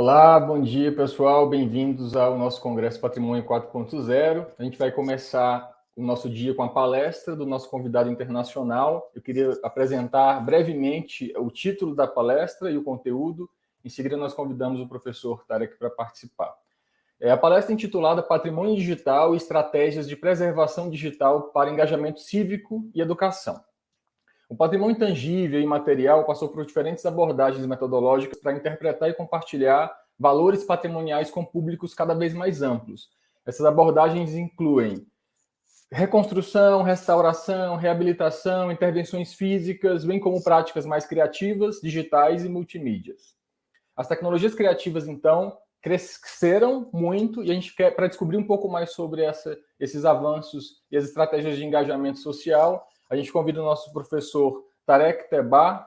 Olá, bom dia pessoal, bem-vindos ao nosso Congresso Patrimônio 4.0. A gente vai começar o nosso dia com a palestra do nosso convidado internacional. Eu queria apresentar brevemente o título da palestra e o conteúdo. Em seguida, nós convidamos o professor Tarek para participar. A palestra é intitulada Patrimônio Digital e Estratégias de Preservação Digital para Engajamento Cívico e Educação. O patrimônio tangível e material passou por diferentes abordagens metodológicas para interpretar e compartilhar valores patrimoniais com públicos cada vez mais amplos. Essas abordagens incluem reconstrução, restauração, reabilitação, intervenções físicas, bem como práticas mais criativas, digitais e multimídias. As tecnologias criativas, então, cresceram muito e a gente quer, para descobrir um pouco mais sobre esses avanços e as estratégias de engajamento social, a gente convida o nosso professor Tarek Teba.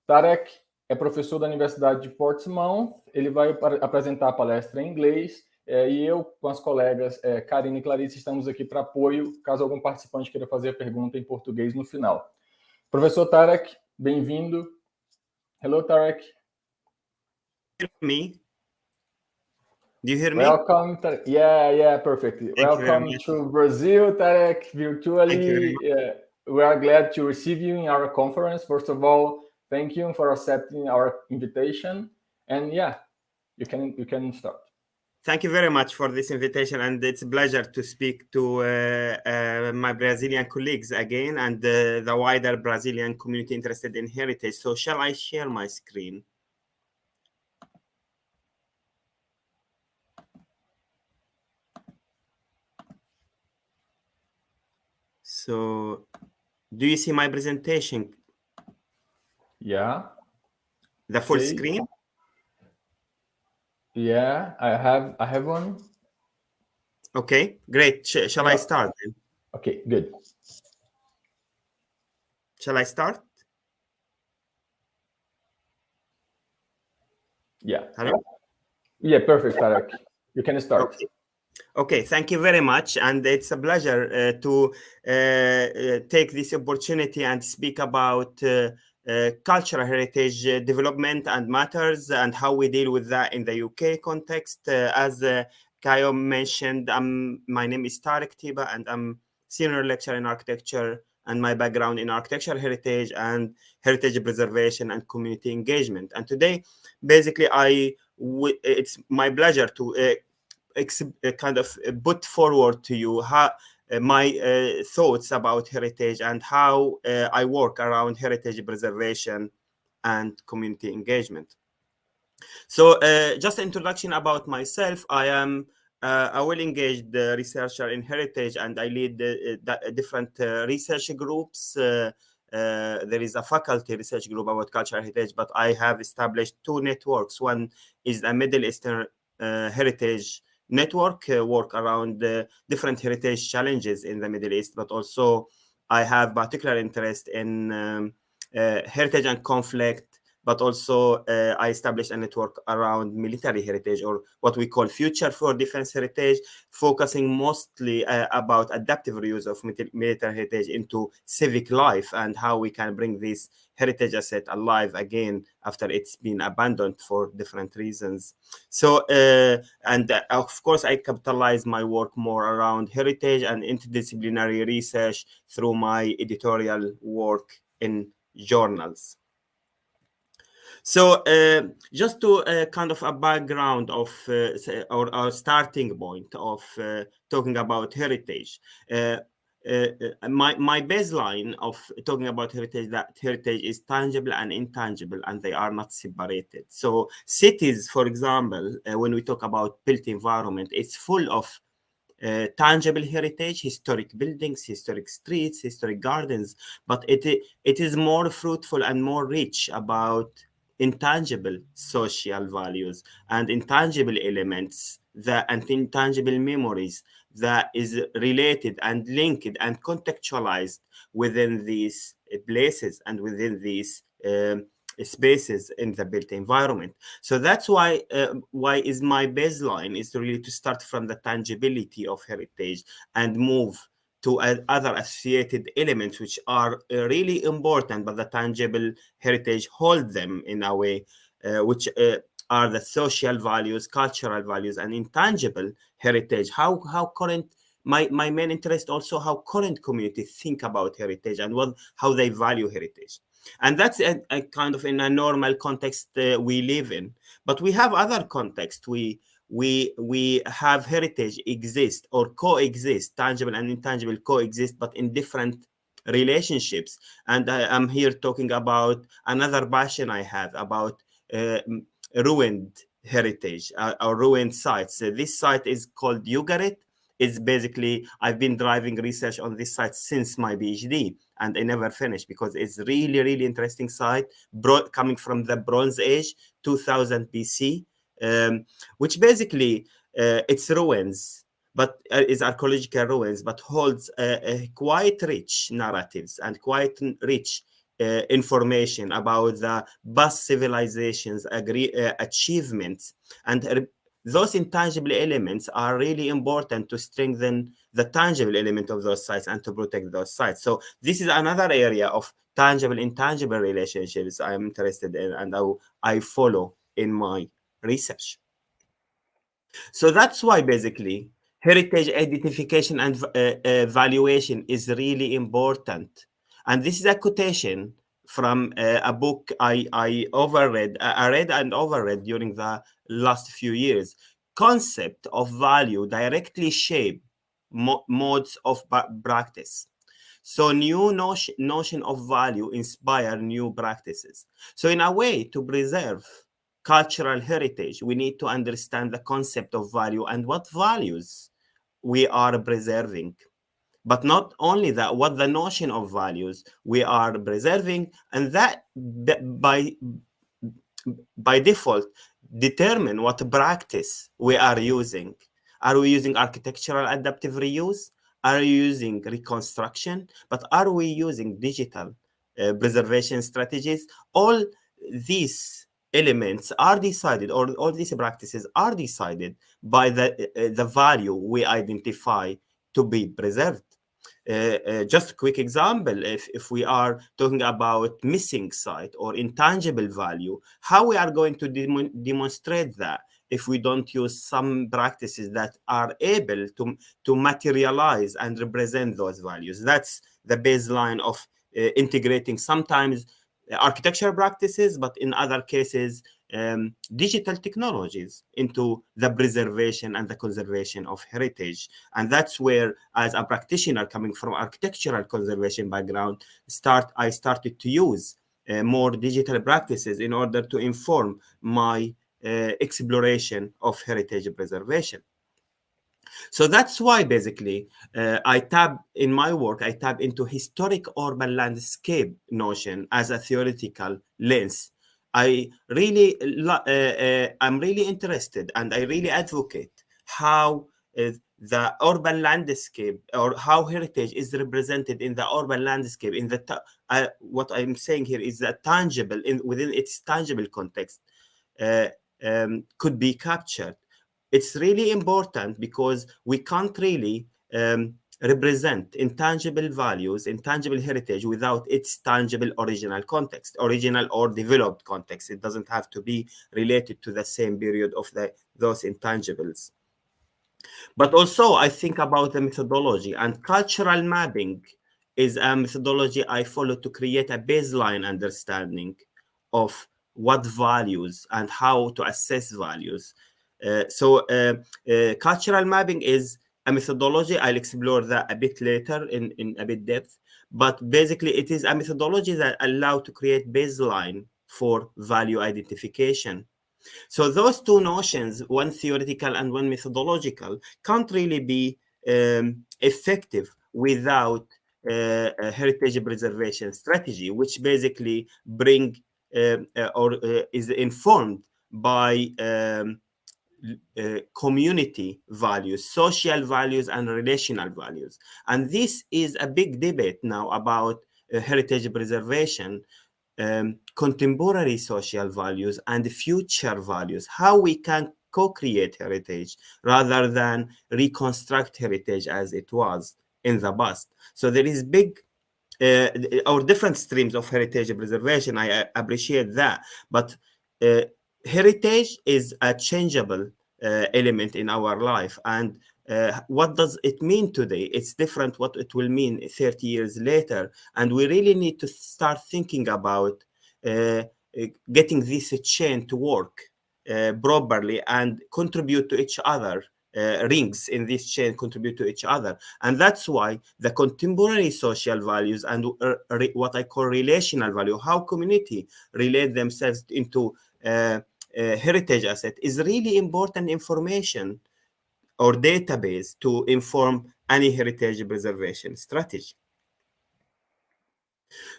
Tarek é professor da Universidade de Portsmouth, ele vai apresentar a palestra em inglês, e eu, com as colegas Karine e Clarice, estamos aqui para apoio, caso algum participante queira fazer a pergunta em português no final. Professor Tarek, bem-vindo. Hello, Tarek. Me? Do you hear me? Welcome, Tarek. Yeah, perfect. Welcome to Brazil, Tarek, virtually. We are glad to receive you in our conference. First of all, thank you for accepting our invitation. And yeah, you can start. Thank you very much for this invitation, and it's a pleasure to speak to my Brazilian colleagues again and the wider Brazilian community interested in heritage. So shall I share my screen? So, do you see my presentation? Yeah. The full screen? Yeah, I have one. Okay, great. Shall I start then? Okay, good. Shall I start? Yeah. Hello? Yeah, perfect, Tarek. You can start. Okay, thank you very much. And it's a pleasure to take this opportunity and speak about cultural heritage development and matters and how we deal with that in the UK context. As Kayo mentioned, my name is Tarek Teba, and I'm senior lecturer in architecture, and my background in architectural heritage and heritage preservation and community engagement. And today, basically, it's my pleasure to kind of put forward to you my thoughts about heritage and how I work around heritage preservation and community engagement. So just an introduction about myself. I am a well-engaged researcher in heritage, and I lead different research groups. There is a faculty research group about cultural heritage, but I have established two networks. One is a Middle Eastern heritage network, work around different heritage challenges in the Middle East, but also I have particular interest in heritage and conflict, but also I established a network around military heritage, or what we call future for defense heritage, focusing mostly about adaptive reuse of military heritage into civic life and how we can bring this heritage asset alive again after it's been abandoned for different reasons. So, and of course, I capitalize my work more around heritage and interdisciplinary research through my editorial work in journals. So just to kind of a background of or our starting point of talking about heritage. My baseline of talking about heritage, that heritage is tangible and intangible, and they are not separated. So cities, for example, when we talk about built environment, it's full of tangible heritage, historic buildings, historic streets, historic gardens, but it is more fruitful and more rich about intangible social values and intangible elements and intangible memories that is related and linked and contextualized within these places and within these spaces in the built environment. So that's why is my baseline is really to start from the tangibility of heritage and move to other associated elements which are really important, but the tangible heritage hold them in a way which are the social values, cultural values, and intangible heritage. How current, my main interest also how current communities think about heritage and how they value heritage. And that's a kind of in a normal context we live in. But we have other contexts. We have heritage exist or coexist, tangible and intangible coexist, but in different relationships. And I'm here talking about another passion I have about ruined heritage or ruined sites. This site is called Ugarit. It's basically, I've been driving research on this site since my PhD, and I never finished because it's really, really interesting site, coming from the Bronze Age, 2000 BC, which basically it's ruins, but is archaeological ruins, but holds quite rich narratives and quite rich information about the past civilizations, achievements, and those intangible elements are really important to strengthen the tangible element of those sites and to protect those sites. So this is another area of tangible, intangible relationships I'm interested in and I follow in my research. So that's why basically heritage identification and valuation is really important. And this is a quotation from a book I read and overread during the last few years. Concept of value directly shape modes of practice. So new notion of value inspire new practices. So in a way, to preserve cultural heritage, we need to understand the concept of value and what values we are preserving. But not only that, what the notion of values we are preserving, and that by default determine what practice we are using. Are we using architectural adaptive reuse? Are we using reconstruction? But are we using digital preservation strategies? All these elements are decided, or all these practices are decided by the value we identify to be preserved. Just a quick example, if we are talking about missing site or intangible value, how we are going to demonstrate that if we don't use some practices that are able to materialize and represent those values? That's the baseline of integrating sometimes architectural practices, but in other cases, digital technologies into the preservation and the conservation of heritage. And that's where, as a practitioner coming from architectural conservation background, I started to use more digital practices in order to inform my exploration of heritage preservation. So that's why basically I tap into historic urban landscape notion as a theoretical lens. I'm really interested, and I really advocate how the urban landscape, or how heritage is represented in the urban landscape. In the what I'm saying here is that tangible within its tangible context could be captured. It's really important because we can't really represent intangible values, intangible heritage without its tangible original context, original or developed context. It doesn't have to be related to the same period of those intangibles. But also I think about the methodology, and cultural mapping is a methodology I follow to create a baseline understanding of what values and how to assess values. Cultural mapping is a methodology. I'll explore that a bit later in a bit depth. But basically, it is a methodology that allows to create baseline for value identification. So those two notions, one theoretical and one methodological, can't really be effective without a heritage preservation strategy, which basically is informed by community values, social values, and relational values. And this is a big debate now about heritage preservation, contemporary social values, and future values, how we can co-create heritage rather than reconstruct heritage as it was in the past. So there is big or different streams of heritage preservation. I appreciate that, but heritage is a changeable element in our life, and what does it mean today? It's different what it will mean 30 years later, and we really need to start thinking about getting this chain to work properly and contribute to each other. Rings in this chain contribute to each other, and that's why the contemporary social values and what I call relational value, how community relate themselves into heritage asset, is really important information or database to inform any heritage preservation strategy.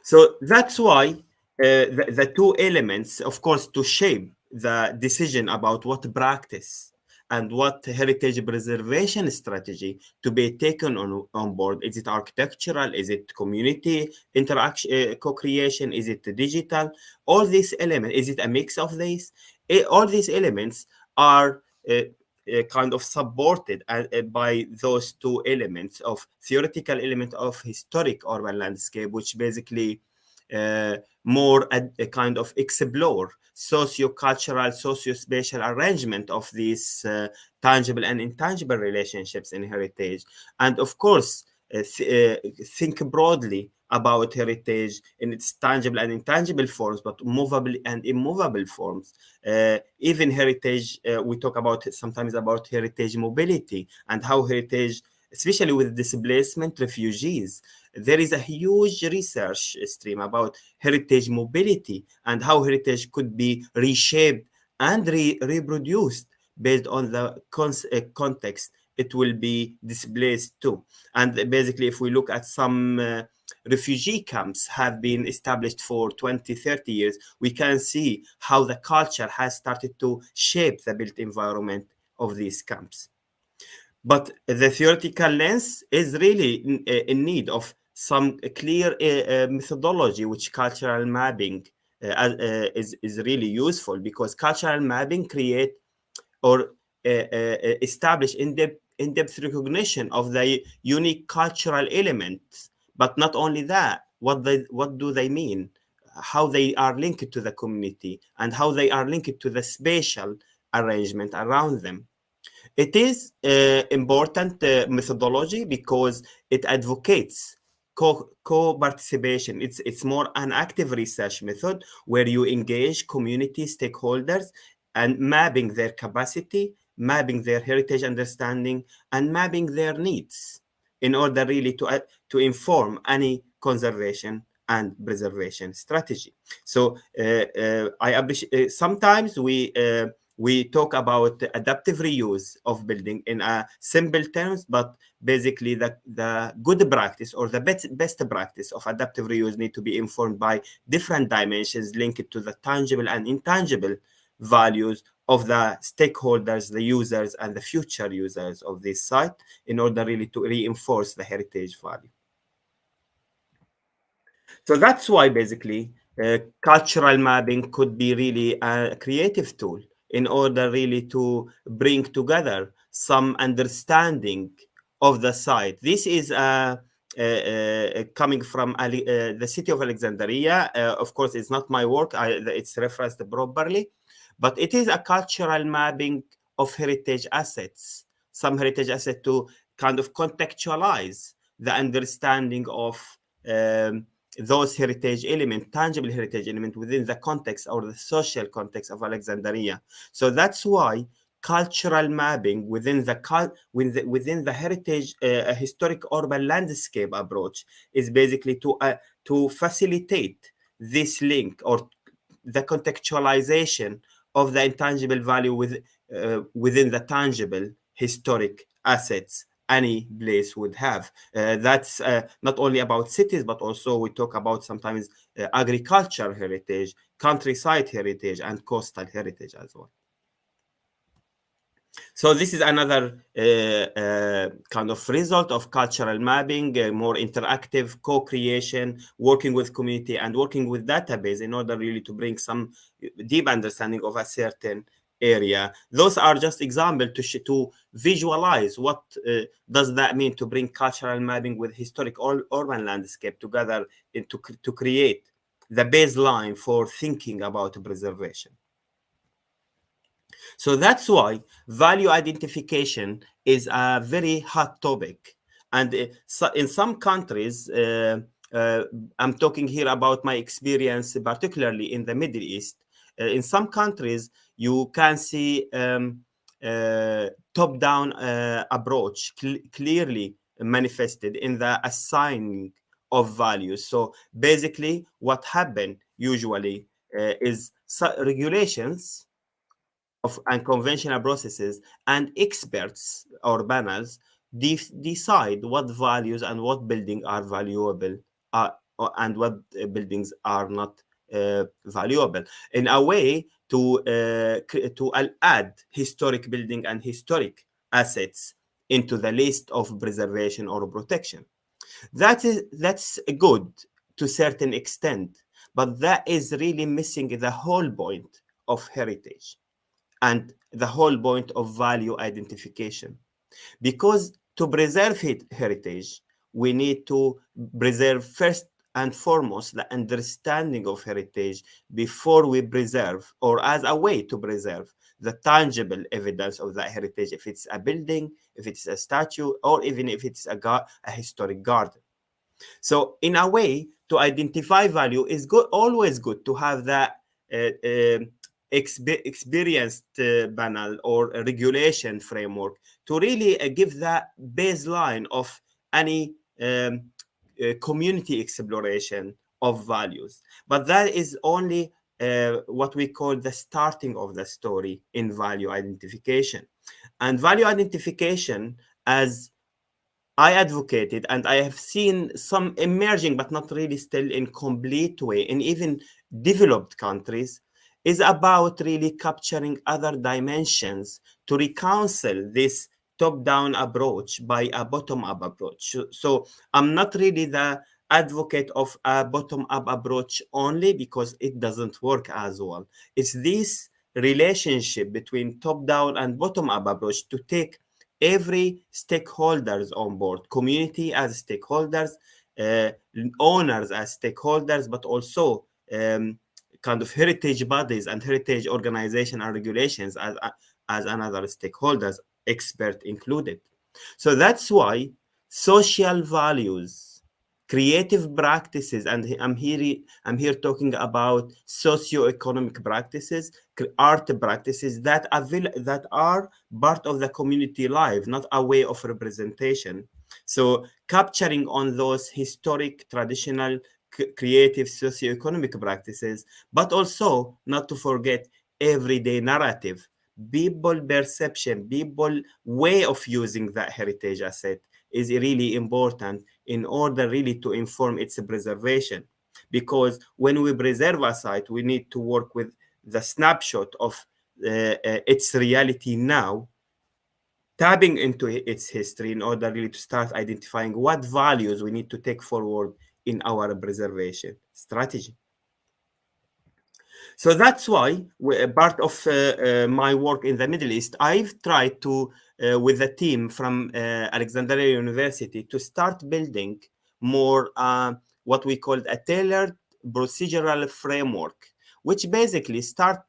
So that's why the two elements, of course, to shape the decision about what practice and what heritage preservation strategy to be taken on board. Is it architectural? Is it community interaction, co-creation? Is it digital? All these elements, is it a mix of these? All these elements are kind of supported by those two elements of theoretical element of historic urban landscape, which basically more a kind of explore socio-cultural, socio-spatial arrangement of these tangible and intangible relationships in heritage. And of course, think broadly about heritage in its tangible and intangible forms, but movable and immovable forms. Even heritage, we talk about sometimes about heritage mobility and how heritage, especially with displacement refugees, there is a huge research stream about heritage mobility and how heritage could be reshaped and reproduced based on the context it will be displaced to. And basically, if we look at some refugee camps have been established for 20, 30 years, we can see how the culture has started to shape the built environment of these camps. But the theoretical lens is really in need of some clear methodology, which cultural mapping is really useful, because cultural mapping create or establish in-depth recognition of the unique cultural elements. But not only that, what do they mean? How they are linked to the community and how they are linked to the spatial arrangement around them. It is important methodology because it advocates co-participation. It's more an active research method where you engage community stakeholders and mapping their capacity, mapping their heritage understanding, and mapping their needs in order really to inform any conservation and preservation strategy. So I appreciate sometimes we talk about adaptive reuse of building in simple terms, but basically the good practice or the best practice of adaptive reuse need to be informed by different dimensions linked to the tangible and intangible values of the stakeholders, the users, and the future users of this site in order really to reinforce the heritage value. So that's why basically cultural mapping could be really a creative tool in order really to bring together some understanding of the site. This is coming from the city of Alexandria. Of course, it's not my work. It's referenced properly, but it is a cultural mapping of heritage assets, some heritage assets to kind of contextualize the understanding of those heritage element, tangible heritage element within the context or the social context of Alexandria. So that's why cultural mapping within the heritage historic urban landscape approach is basically to facilitate this link or the contextualization of the intangible value within the tangible historic assets any place would have. That's not only about cities, but also we talk about sometimes agriculture heritage, countryside heritage, and coastal heritage as well. So this is another kind of result of cultural mapping, more interactive co-creation, working with community and working with database in order really to bring some deep understanding of a certain area. Those are just examples to visualize what does that mean to bring cultural mapping with historic urban landscape together to create the baseline for thinking about preservation. So that's why value identification is a very hot topic. And in some countries, I'm talking here about my experience, particularly in the Middle East. In some countries, you can see top-down approach clearly manifested in the assigning of values. So basically, what happened usually is regulations of unconventional processes, and experts or panels decide what values and what buildings are valuable and what buildings are not valuable, in a way to add historic building and historic assets into the list of preservation or protection. That's good to a certain extent, but that is really missing the whole point of heritage and the whole point of value identification. Because to preserve heritage, we need to preserve first and foremost the understanding of heritage before we preserve, or as a way to preserve, the tangible evidence of that heritage, if it's a building, if it's a statue, or even if it's a historic garden. So in a way, to identify value is good, always good to have that experienced panel or a regulation framework to really give that baseline of any community exploration of values. But that is only what we call the starting of the story in value identification. And value identification, as I advocated, and I have seen some emerging, but not really still in complete way, in even developed countries, is about really capturing other dimensions to reconcile this top-down approach by a bottom-up approach. So I'm not really the advocate of a bottom-up approach only because it doesn't work as well. It's this relationship between top-down and bottom-up approach to take every stakeholders on board, community as stakeholders, owners as stakeholders, but also kind of heritage bodies and heritage organization and regulations as another stakeholders, expert included. So that's why social values, creative practices, and I'm here talking about socio-economic practices, art practices that are part of the community life, not a way of representation. So capturing on those historic, traditional, creative, socio-economic practices, but also not to forget everyday narrative, people perception, people way of using that heritage asset is really important in order really to inform its preservation. Because when we preserve a site, we need to work with the snapshot of its reality now, tapping into its history in order really to start identifying what values we need to take forward in our preservation strategy. So that's why part of my work in the Middle East, I've tried to, with a team from Alexandria University, to start building more what we call a tailored procedural framework, which basically start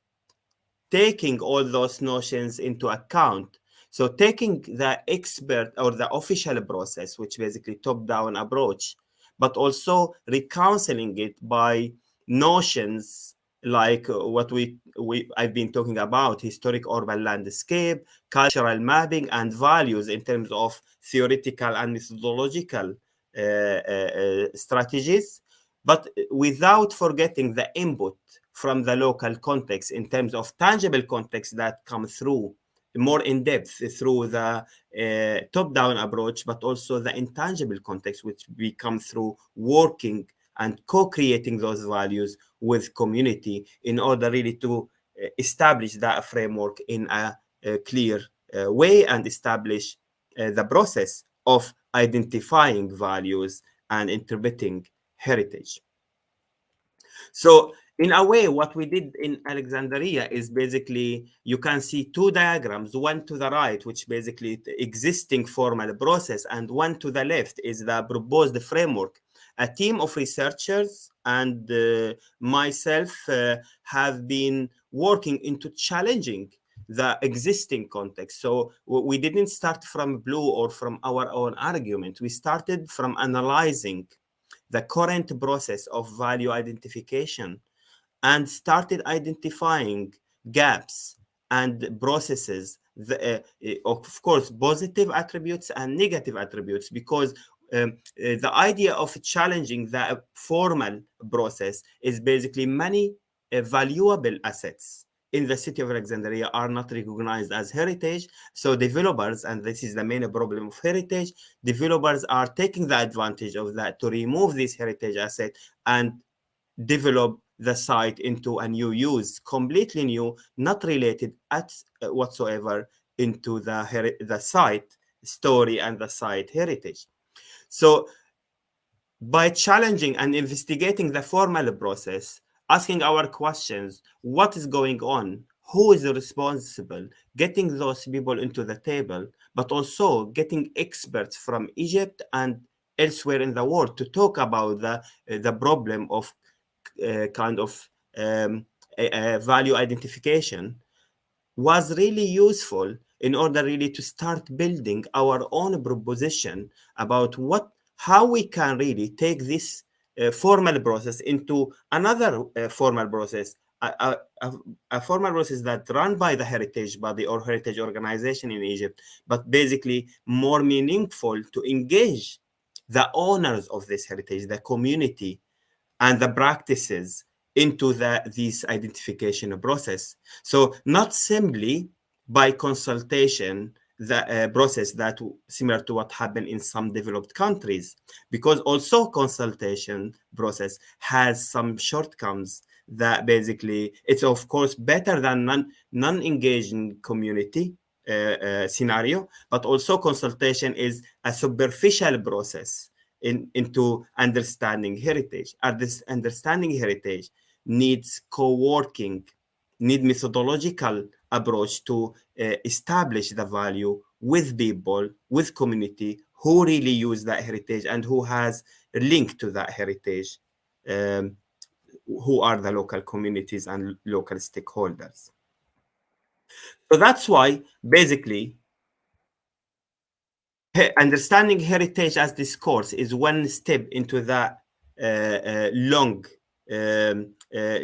taking all those notions into account. So taking the expert or the official process, which basically top-down approach, but also reconciling it by notions like what I've been talking about, historic urban landscape, cultural mapping, and values in terms of theoretical and methodological strategies, but without forgetting the input from the local context in terms of tangible context that come through more in depth through the top-down approach, but also the intangible context, which we come through working and co-creating those values with community in order really to establish that framework in a clear way and establish the process of identifying values and interpreting heritage. So in a way, what we did in Alexandria is basically, you can see two diagrams, one to the right, which basically the existing formal process, and one to the left is the proposed framework. A team of researchers and myself have been working into challenging the existing context. So we didn't start from blue or from our own argument. We started from analyzing the current process of value identification and started identifying gaps and processes, of course, positive attributes and negative attributes, because the idea of challenging the formal process is basically many valuable assets in the city of Alexandria are not recognized as heritage. So developers, and this is the main problem of heritage, developers are taking the advantage of that to remove this heritage asset and develop the site into a new use, completely new, not related at whatsoever into the site story and the site heritage. So by challenging and investigating the formal process, asking our questions, what is going on, who is responsible, getting those people into the table, but also getting experts from Egypt and elsewhere in the world to talk about the problem of kind of value identification was really useful in order really to start building our own proposition about how we can really take this formal process into another formal process, a formal process that run by the heritage body or heritage organization in Egypt, but basically more meaningful to engage the owners of this heritage, the community, and the practices into this identification process. So not simply by consultation, the process that similar to what happened in some developed countries, because also consultation process has some shortcomings that basically it's of course better than non-engaging community scenario, but also consultation is a superficial process into understanding heritage. This understanding heritage needs co-working, need methodological approach to establish the value with people, with community who really use that heritage and who has a link to that heritage, who are the local communities and local stakeholders. So that's why basically understanding heritage as discourse is one step into that long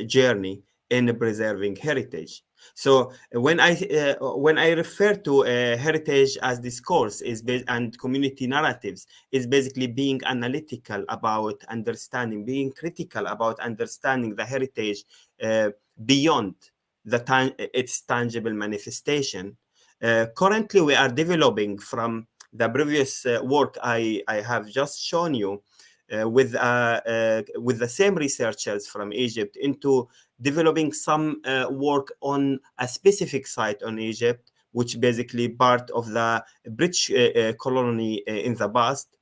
journey in preserving heritage. So when I refer to heritage as discourse and community narratives, is basically being analytical about understanding, being critical about understanding the heritage beyond its tangible manifestation. Currently, we are developing from the previous work I have just shown you with the same researchers from Egypt into developing some work on a specific site on Egypt, which basically part of the British colony in the past,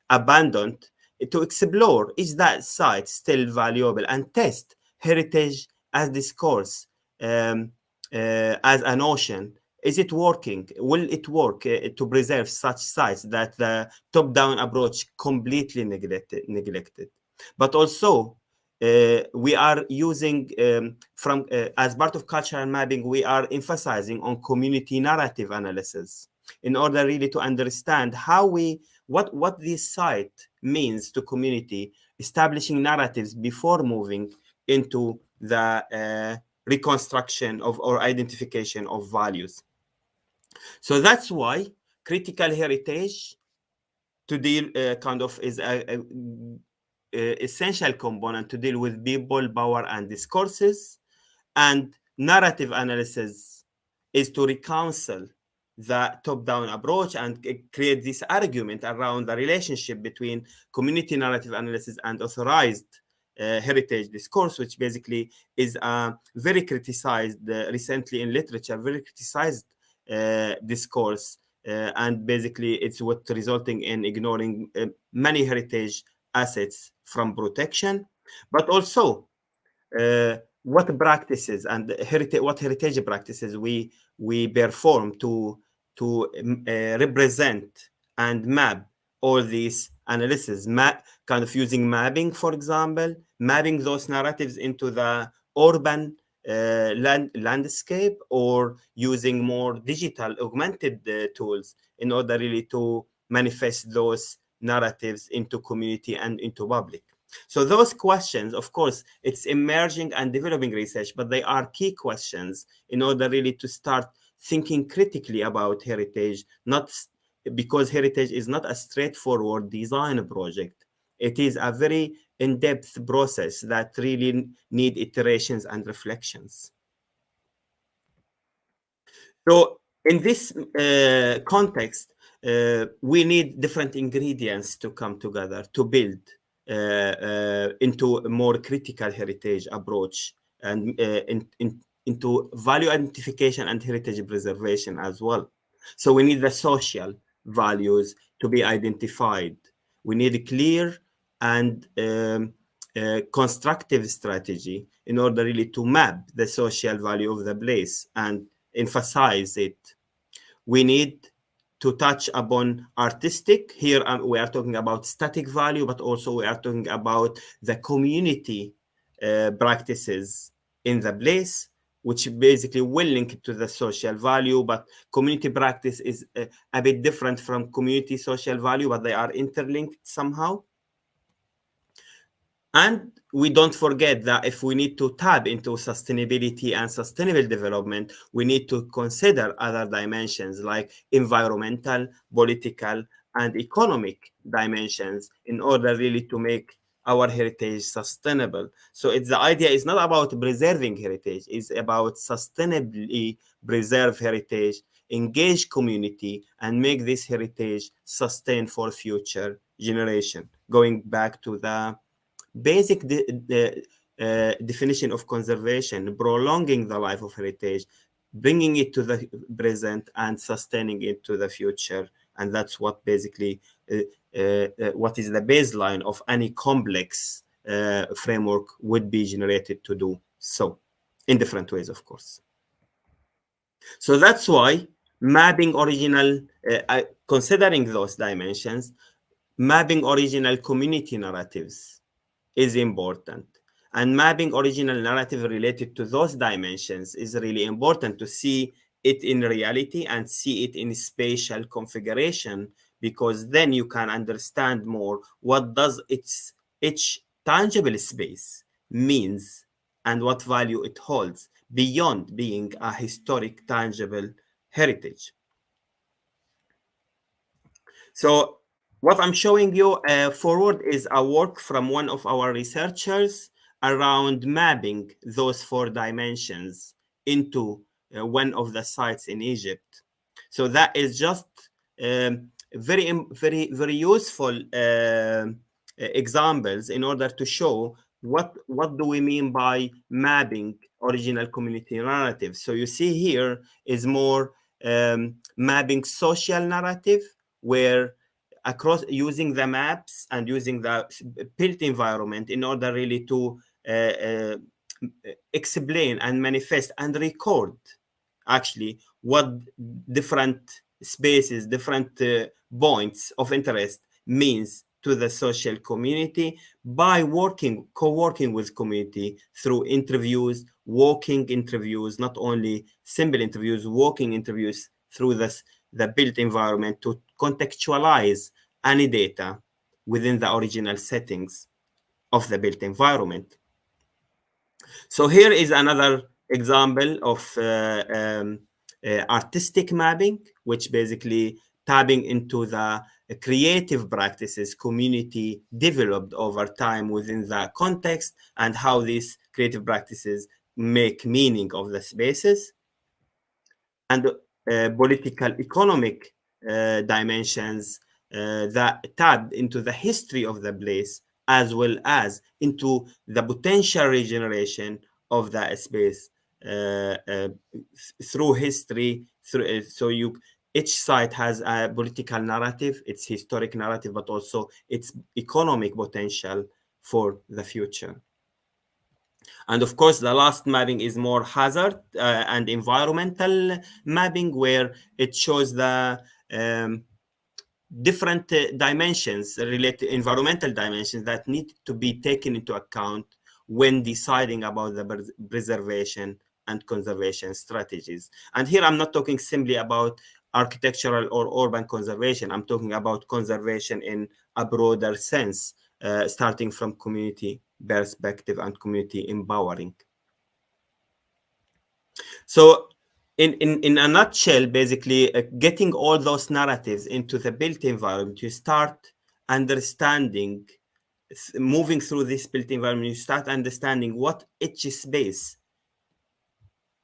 abandoned, to explore is that site still valuable and test heritage as discourse, as a notion. Is it working? Will it work to preserve such sites that the top-down approach completely neglected? But also, we are using as part of cultural mapping, we are emphasizing on community narrative analysis in order really to understand what this site means to community, establishing narratives before moving into the reconstruction of or identification of values. So that's why critical heritage to deal kind of is a essential component to deal with people, power, and discourses. And narrative analysis is to reconcile the top-down approach and create this argument around the relationship between community narrative analysis and authorized heritage discourse, which basically is very criticized recently in literature, very criticized discourse, and basically it's what resulting in ignoring many heritage assets from protection, but also what practices and what heritage practices we perform to represent and map all these analysis, kind of using mapping, for example, mapping those narratives into the urban landscape, or using more digital augmented tools in order really to manifest those narratives into community and into public. So those questions, of course, it's emerging and developing research, but they are key questions in order really to start thinking critically about heritage, not because heritage is not a straightforward design project. It is a very in-depth process that really need iterations and reflections. So in this context, we need different ingredients to come together to build into a more critical heritage approach and into value identification and heritage preservation as well. So we need the social values to be identified. We need a clear and constructive strategy in order really to map the social value of the place and emphasize it. We need to touch upon artistic. Here we are talking about static value, but also we are talking about the community practices in the place, which basically will link to the social value, but community practice is a bit different from community social value, but they are interlinked somehow. And we don't forget that if we need to tap into sustainability and sustainable development, we need to consider other dimensions like environmental, political, and economic dimensions in order really to make our heritage sustainable. So the idea is not about preserving heritage, it's about sustainably preserve heritage, engage community, and make this heritage sustain for future generation. Going back to the basic definition of conservation, prolonging the life of heritage, bringing it to the present and sustaining it to the future. And that's what basically what is the baseline of any complex framework would be generated to do so, in different ways, of course. So that's why mapping original, considering those dimensions, mapping original community narratives is important. And mapping original narrative related to those dimensions is really important to see it in reality and see it in spatial configuration, because then you can understand more what does each tangible space means and what value it holds beyond being a historic tangible heritage. So what I'm showing you forward is a work from one of our researchers around mapping those 4 dimensions into one of the sites in Egypt. So that is just very useful examples in order to show what do we mean by mapping original community narratives. So you see here is more mapping social narrative, where across using the maps and using the built environment in order really to explain and manifest and record actually what different spaces, different points of interest means to the social community by co-working with community through interviews, walking interviews, not only simple interviews, walking interviews through the built environment to contextualize any data within the original settings of the built environment. So here is another example of artistic mapping, which basically tapping into the creative practices community developed over time within the context and how these creative practices make meaning of the spaces. And political economic dimensions that tap into the history of the place as well as into the potential regeneration of that space through history. Each site has a political narrative, its historic narrative, but also its economic potential for the future. And of course, the last mapping is more hazard and environmental mapping, where it shows the different dimensions, related environmental dimensions that need to be taken into account when deciding about the preservation and conservation strategies. And here I'm not talking simply about architectural or urban conservation. I'm talking about conservation in a broader sense, starting from community perspective and community empowering. So in a nutshell, basically, getting all those narratives into the built environment, you start understanding, moving through this built environment, you start understanding what each space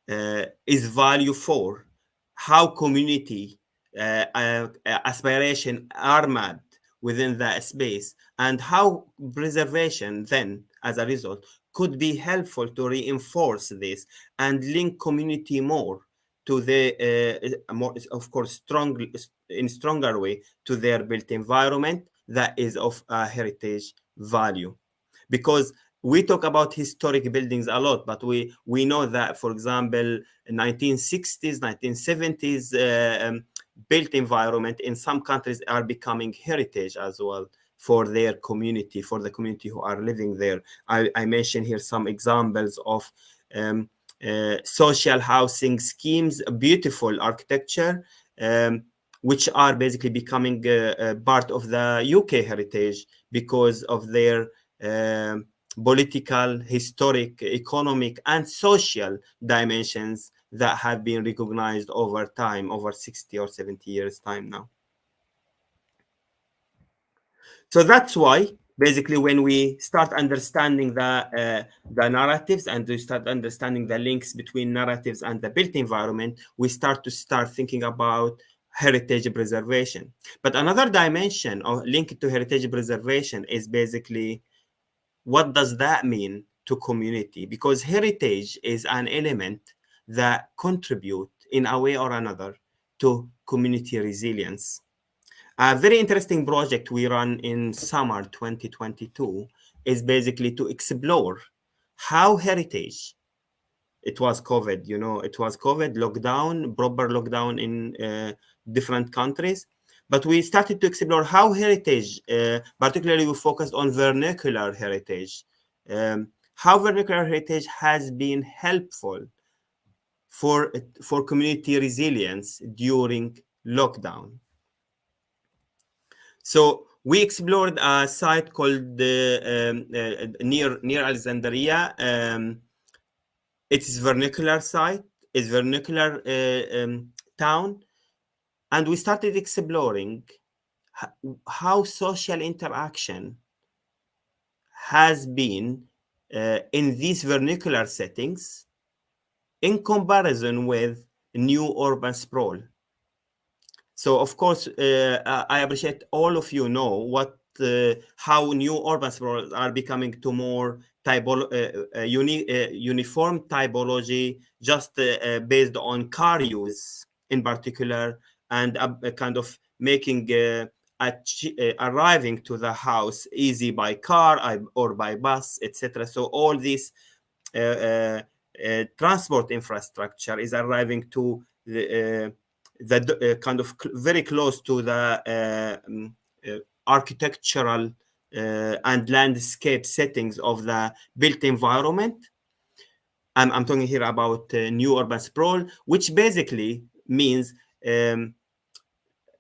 is value for, how community aspiration are mapped within that space, and how preservation then, as a result, could be helpful to reinforce this and link community more to the, more, of course, in stronger way to their built environment that is of heritage value. Because we talk about historic buildings a lot, but we know that, for example, 1960s, 1970s built environment in some countries are becoming heritage as well for their community, for the community who are living there. I mentioned here some examples of social housing schemes, beautiful architecture, which are basically becoming part of the UK heritage because of their political, historic, economic, and social dimensions that have been recognized over time, over 60 or 70 years time now. So that's why, basically, when we start understanding the narratives and we start understanding the links between narratives and the built environment, we start thinking about heritage preservation. But another dimension linked to heritage preservation is basically, what does that mean to community? Because heritage is an element that contribute in a way or another to community resilience. A very interesting project we run in summer 2022 is basically to explore how heritage, it was COVID, it was COVID lockdown, proper lockdown in different countries. But we started to explore how heritage, particularly we focused on vernacular heritage, how vernacular heritage has been helpful for community resilience during lockdown. So we explored a site called near Alexandria. It's vernacular site, it's vernacular town, and we started exploring how social interaction has been in these vernacular settings in comparison with new urban sprawl. So, of course, I appreciate all of you know how new urban sprawls are becoming to more uniform typology, just based on car use in particular, and kind of making arriving to the house easy by car or by bus, etc. So all this transport infrastructure is arriving to the kind of very close to the architectural and landscape settings of the built environment. I'm talking here about new urban sprawl, which basically means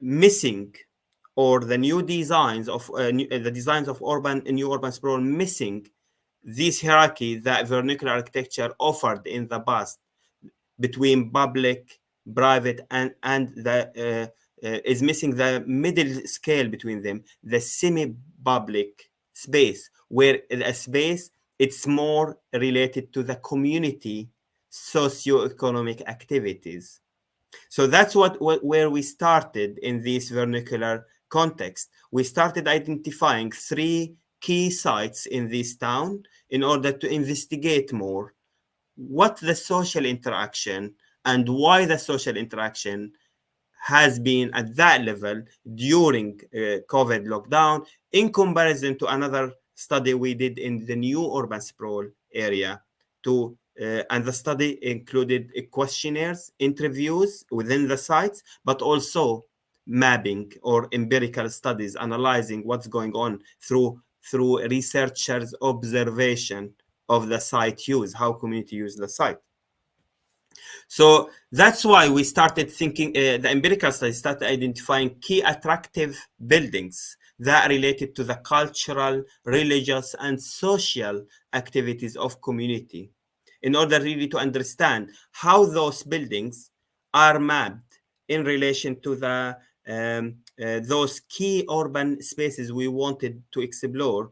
missing, or the new designs of the designs of new urban sprawl missing this hierarchy that vernacular architecture offered in the past between public, private, and the is missing the middle scale between them, the semi-public space, where a space it's more related to the community socio-economic activities. So that's where we started in this vernacular context. We started identifying 3 key sites in this town in order to investigate more what the social interaction and why the social interaction has been at that level during COVID lockdown in comparison to another study we did in the new urban sprawl area. And the study included questionnaires, interviews within the sites, but also mapping or empirical studies analyzing what's going on through researchers' observation of the site use, how community use the site. So that's why we started thinking, the empirical studies started identifying key attractive buildings that are related to the cultural, religious, and social activities of community, in order really to understand how those buildings are mapped in relation to the those key urban spaces we wanted to explore,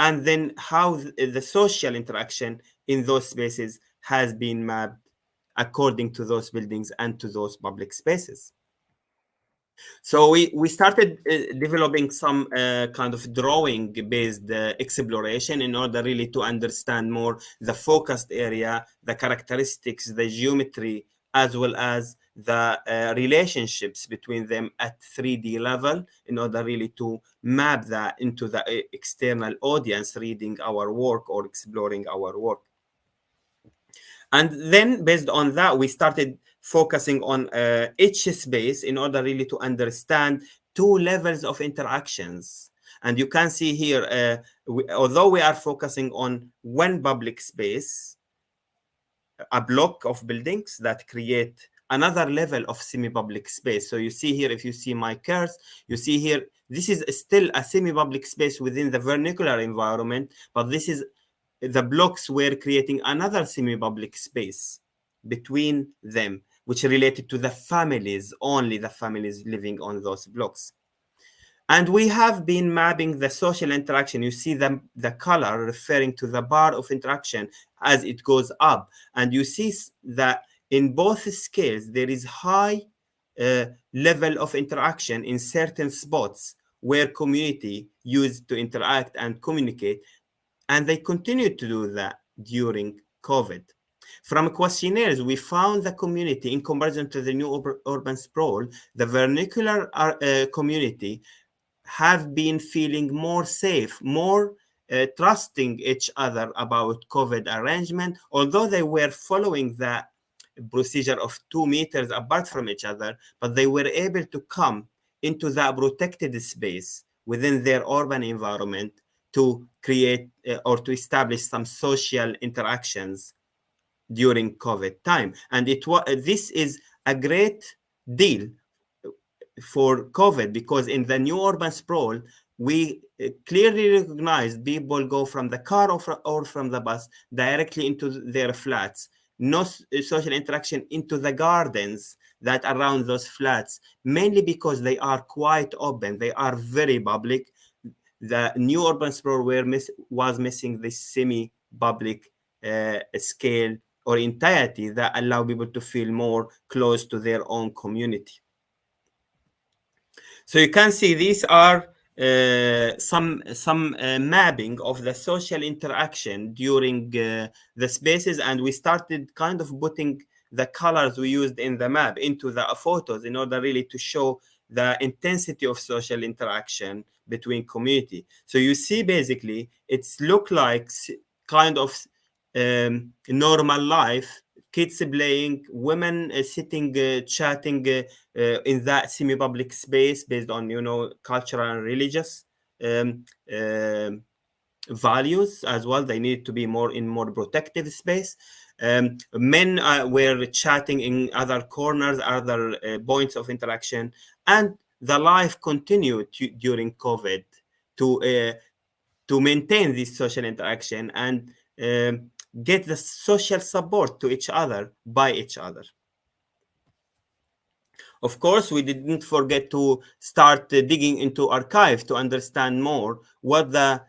and then how the social interaction in those spaces has been mapped according to those buildings and to those public spaces. So we started developing some kind of drawing-based exploration in order really to understand more the focused area, the characteristics, the geometry, as well as the relationships between them at 3D level, in order really to map that into the external audience reading our work or exploring our work. And then based on that, we started focusing on each space in order really to understand two levels of interactions. And you can see here, although we are focusing on one public space, a block of buildings that create another level of semi-public space. So you see here, if you see my curves, you see here, this is still a semi-public space within the vernacular environment, but this is the blocks were creating another semi-public space between them, which related to the families, only the families living on those blocks. And we have been mapping the social interaction. You see the color referring to the bar of interaction as it goes up. And you see that in both scales, there is high level of interaction in certain spots where community used to interact and communicate. And they continued to do that during COVID. From questionnaires, we found the community, in comparison to the new urban sprawl, the vernacular community have been feeling more safe, more trusting each other about COVID arrangement, although they were following the procedure of 2 meters apart from each other, but they were able to come into that protected space within their urban environment to create or to establish some social interactions during COVID time. And this is a great deal for COVID, because in the new urban sprawl, we clearly recognize people go from the car or from the bus directly into their flats. No social interaction into the gardens that around those flats, mainly because they are quite open. They are very public. The new urban sprawl was missing this semi-public scale or entirety that allow people to feel more close to their own community. So you can see these are some mapping of the social interaction during the spaces, and we started kind of putting the colors we used in the map into the photos in order really to show the intensity of social interaction between community. So you see, basically, it's look like kind of normal life, kids playing, women sitting, chatting in that semi-public space based on, cultural and religious values as well. They need to be more protective space. Men were chatting in other corners, other points of interaction, and the life continued during COVID to maintain this social interaction and get the social support to each other by each other. Of course, we didn't forget to start digging into archive to understand more what the,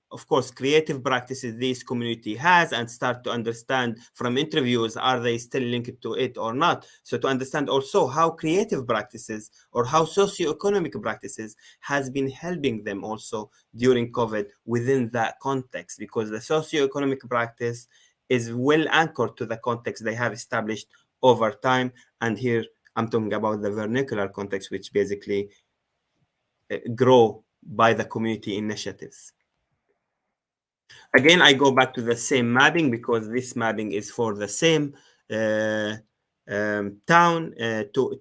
of course, creative practices this community has, and start to understand from interviews, are they still linked to it or not? So to understand also how creative practices or how socioeconomic practices has been helping them also during COVID within that context, because the socioeconomic practice is well anchored to the context they have established over time. And here I'm talking about the vernacular context, which basically grow by the community initiatives. Again, I go back to the same mapping because this mapping is for the same town to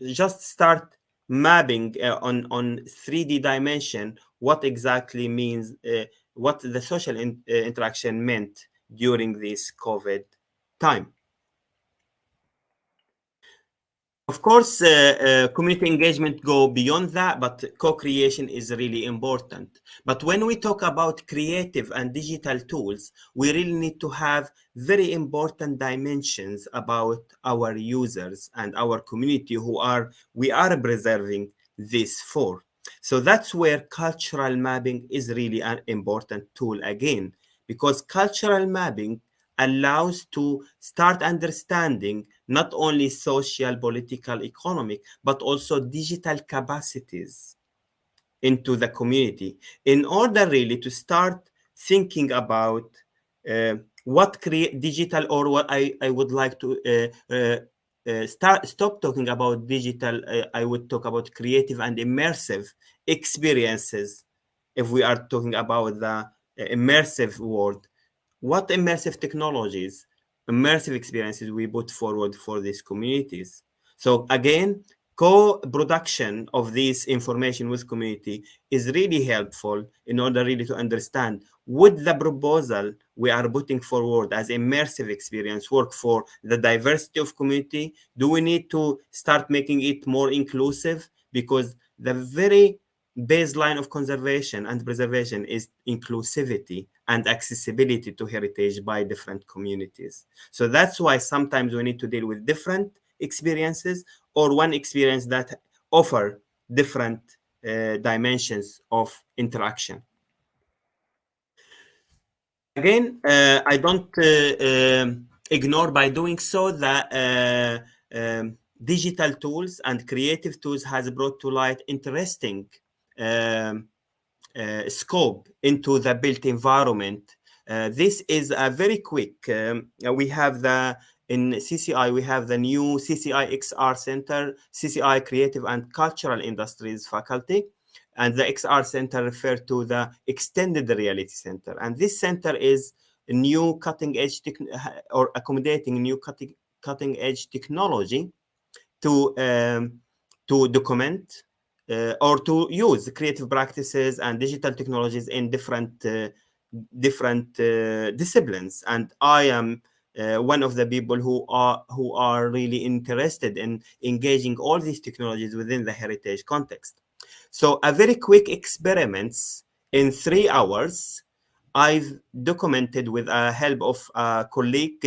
just start mapping on 3D dimension what exactly means, what the social interaction meant during this COVID time. Of course, community engagement go beyond that, but co-creation is really important. But when we talk about creative and digital tools, we really need to have very important dimensions about our users and our community we are preserving this for. So that's where cultural mapping is really an important tool again, because cultural mapping allows to start understanding not only social, political, economic, but also digital capacities into the community in order really to start thinking about what digital, or what I would like to stop talking about digital. I would talk about creative and immersive experiences if we are talking about the immersive world. What immersive technologies, immersive experiences we put forward for these communities. So again, co-production of this information with community is really helpful in order really to understand, would the proposal we are putting forward as immersive experience work for the diversity of community? Do we need to start making it more inclusive? Because the very baseline of conservation and preservation is inclusivity and accessibility to heritage by different communities. So that's why sometimes we need to deal with different experiences, or one experience that offer different dimensions of interaction. Again, I don't ignore by doing so that digital tools and creative tools has brought to light interesting scope into the built environment. This is a very quick. We have in CCI, we have the new CCI XR Center, CCI Creative and Cultural Industries faculty. And the XR Center refers to the Extended Reality Center. And this center is a new cutting edge, or accommodating new cutting edge technology to document or to use really practices and digital technologies in different disciplines. And I am one of the people who are really interested in engaging all these technologies within the heritage context. So a very quick experiments in 3 hours, I've documented with the help of a colleague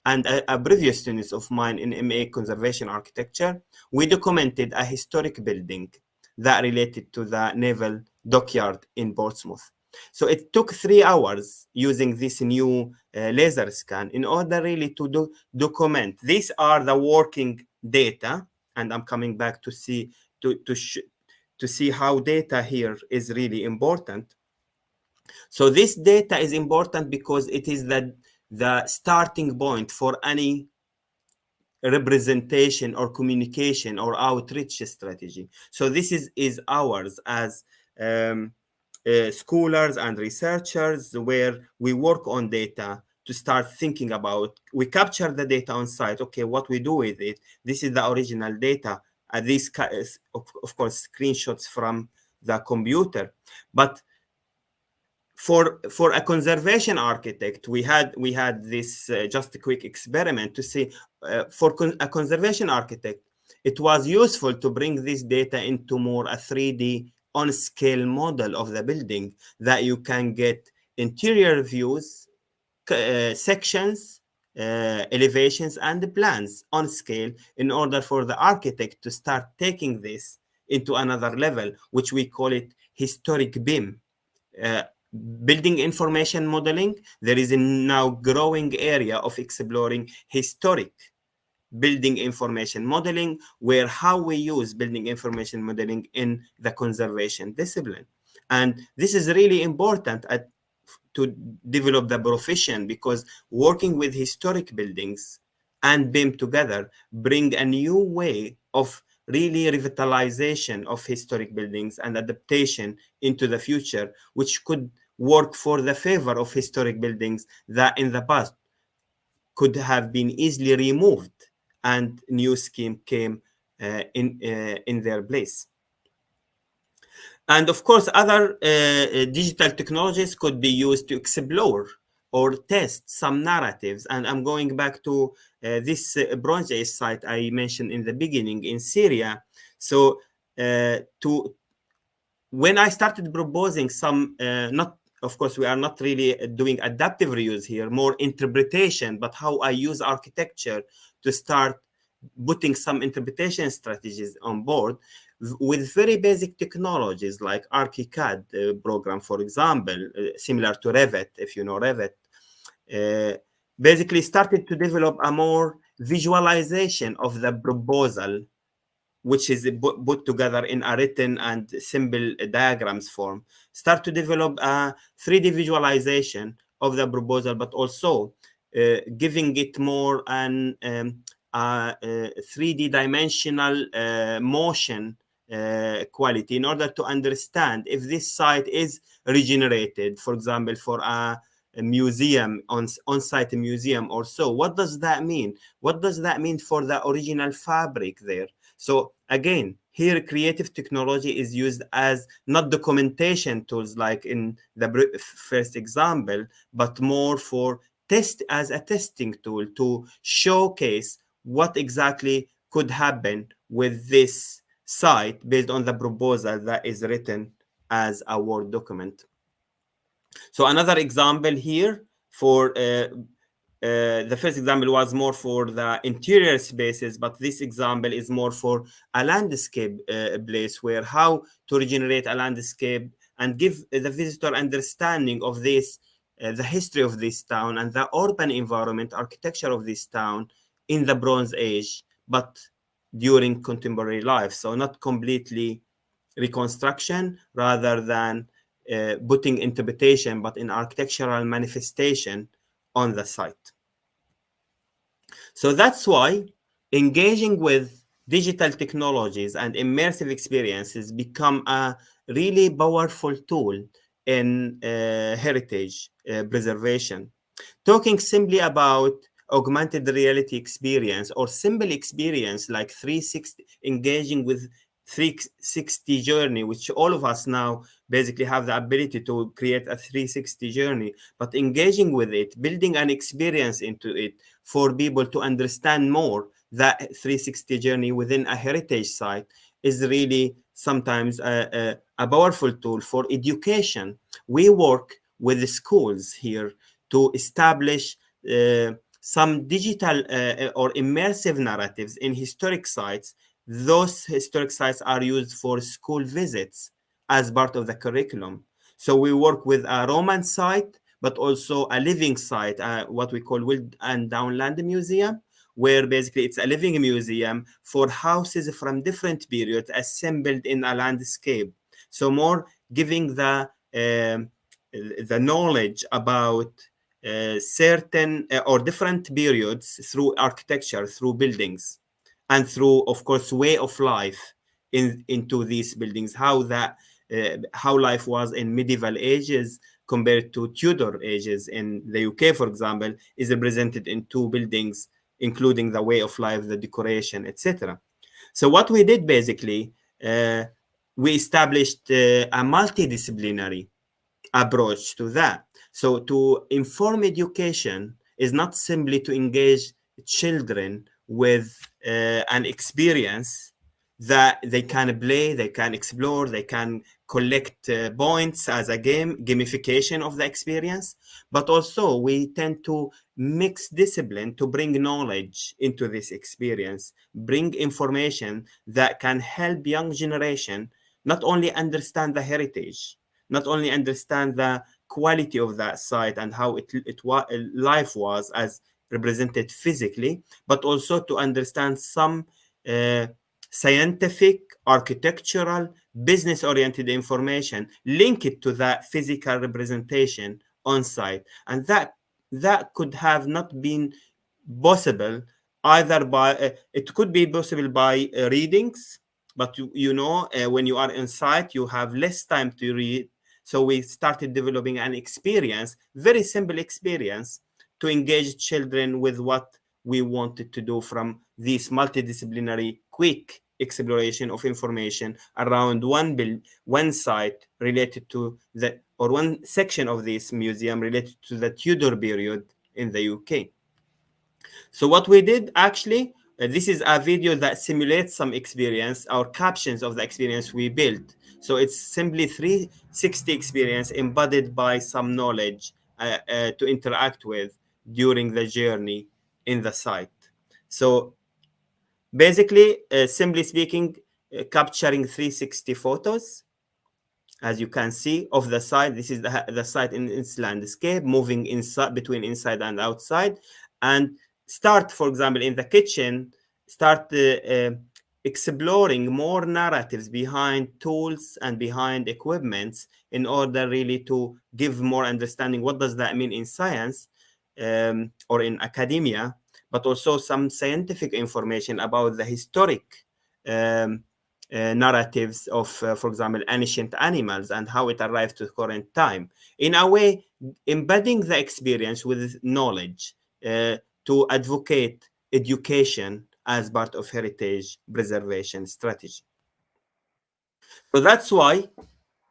and a previous student of mine in MA Conservation Architecture. We documented a historic building that related to the naval dockyard in Portsmouth. So it took 3 hours using this new laser scan in order really to document. These are the working data, and I'm coming back to see how data here is really important. So this data is important because it is the starting point for any representation or communication or outreach strategy. So this is ours as scholars and researchers, where we work on data to start thinking about, we capture the data on site. Okay, what we do with it? This is the original data. These, of course, screenshots from the computer. But for a conservation architect, we had this just a quick experiment to see for a conservation architect, it was useful to bring this data into more a 3D on scale model of the building, that you can get interior views, sections, elevations, and plans on scale, in order for the architect to start taking this into another level, which we call it historic BIM. Building information modeling. There is a now growing area of exploring historic building information modeling, where how we use building information modeling in the conservation discipline. And this is really important to develop the profession, because working with historic buildings and BIM together bring a new way of really revitalization of historic buildings and adaptation into the future, which could work for the favor of historic buildings that in the past could have been easily removed, and new scheme came in their place. And of course, other digital technologies could be used to explore or test some narratives. And I'm going back to this Bronze Age site I mentioned in the beginning in Syria. So when I started proposing some, of course, we are not really doing adaptive reuse here, more interpretation, but how I use architecture to start putting some interpretation strategies on board with very basic technologies like ArchiCAD program, for example, similar to Revit, if you know Revit. Basically started to develop a more visualization of the proposal, which is put together in a written and symbol diagrams form. Start to develop a 3D visualization of the proposal, but also giving it more an 3D dimensional motion quality in order to understand if this site is regenerated, for example, for a museum, on-site museum or so. What does that mean? What does that mean for the original fabric there? So again, here creative technology is used as not documentation tools like in the first example, but more for as a testing tool to showcase what exactly could happen with this site based on the proposal that is written as a Word document. So another example here for the first example was more for the interior spaces, but this example is more for a landscape place, where how to regenerate a landscape and give the visitor understanding of this, the history of this town and the urban environment, architecture of this town in the Bronze Age, but during contemporary life. So not completely reconstruction, rather than putting interpretation, but in architectural manifestation on the site. So that's why engaging with digital technologies and immersive experiences become a really powerful tool in heritage preservation. Talking simply about augmented reality experience or simple experience like 360, engaging with 360 journey, which all of us now basically have the ability to create a 360 journey, but engaging with it, building an experience into it for people to understand more that 360 journey within a heritage site is really sometimes a powerful tool for education. We work with the schools here to establish some digital or immersive narratives in historic sites. Those historic sites are used for school visits as part of the curriculum. So we work with a Roman site, but also a living site, what we call Wild and Downland Museum, where basically it's a living museum for houses from different periods assembled in a landscape. So more giving the knowledge about certain or different periods through architecture, through buildings, and through, of course, way of life into these buildings, how life was in medieval ages compared to Tudor ages in the UK, for example, is represented in two buildings, including the way of life, the decoration, etc. So what we did basically, we established a multidisciplinary approach to that. So to inform education is not simply to engage children with an experience that they can play, they can explore, they can collect points as a gamification of the experience, but also we tend to mix discipline to bring knowledge into this experience, bring information that can help young generation not only understand the heritage, not only understand the quality of that site and how life was as represented physically, but also to understand some scientific, architectural, business-oriented information, link it to that physical representation on site. And that could have not been possible either by, it could be possible by readings, but when you are on site, you have less time to read. So we started developing an experience, very simple experience, to engage children with what we wanted to do from this multidisciplinary, quick exploration of information around one site related to or one section of this museum related to the Tudor period in the UK. So what we did actually, this is a video that simulates some experience, our captions of the experience we built. So it's simply 360 experience embodied by some knowledge to interact with during the journey in the site. So basically, simply speaking, capturing 360 photos, as you can see, of the site. This is the site in its landscape, moving inside between inside and outside, and start, for example, in the kitchen, start exploring more narratives behind tools and behind equipments in order really to give more understanding what does that mean in science or in academia, but also some scientific information about the historic narratives of, for example, ancient animals and how it arrived to current time. In a way, embedding the experience with knowledge to advocate education as part of heritage preservation strategy. So that's why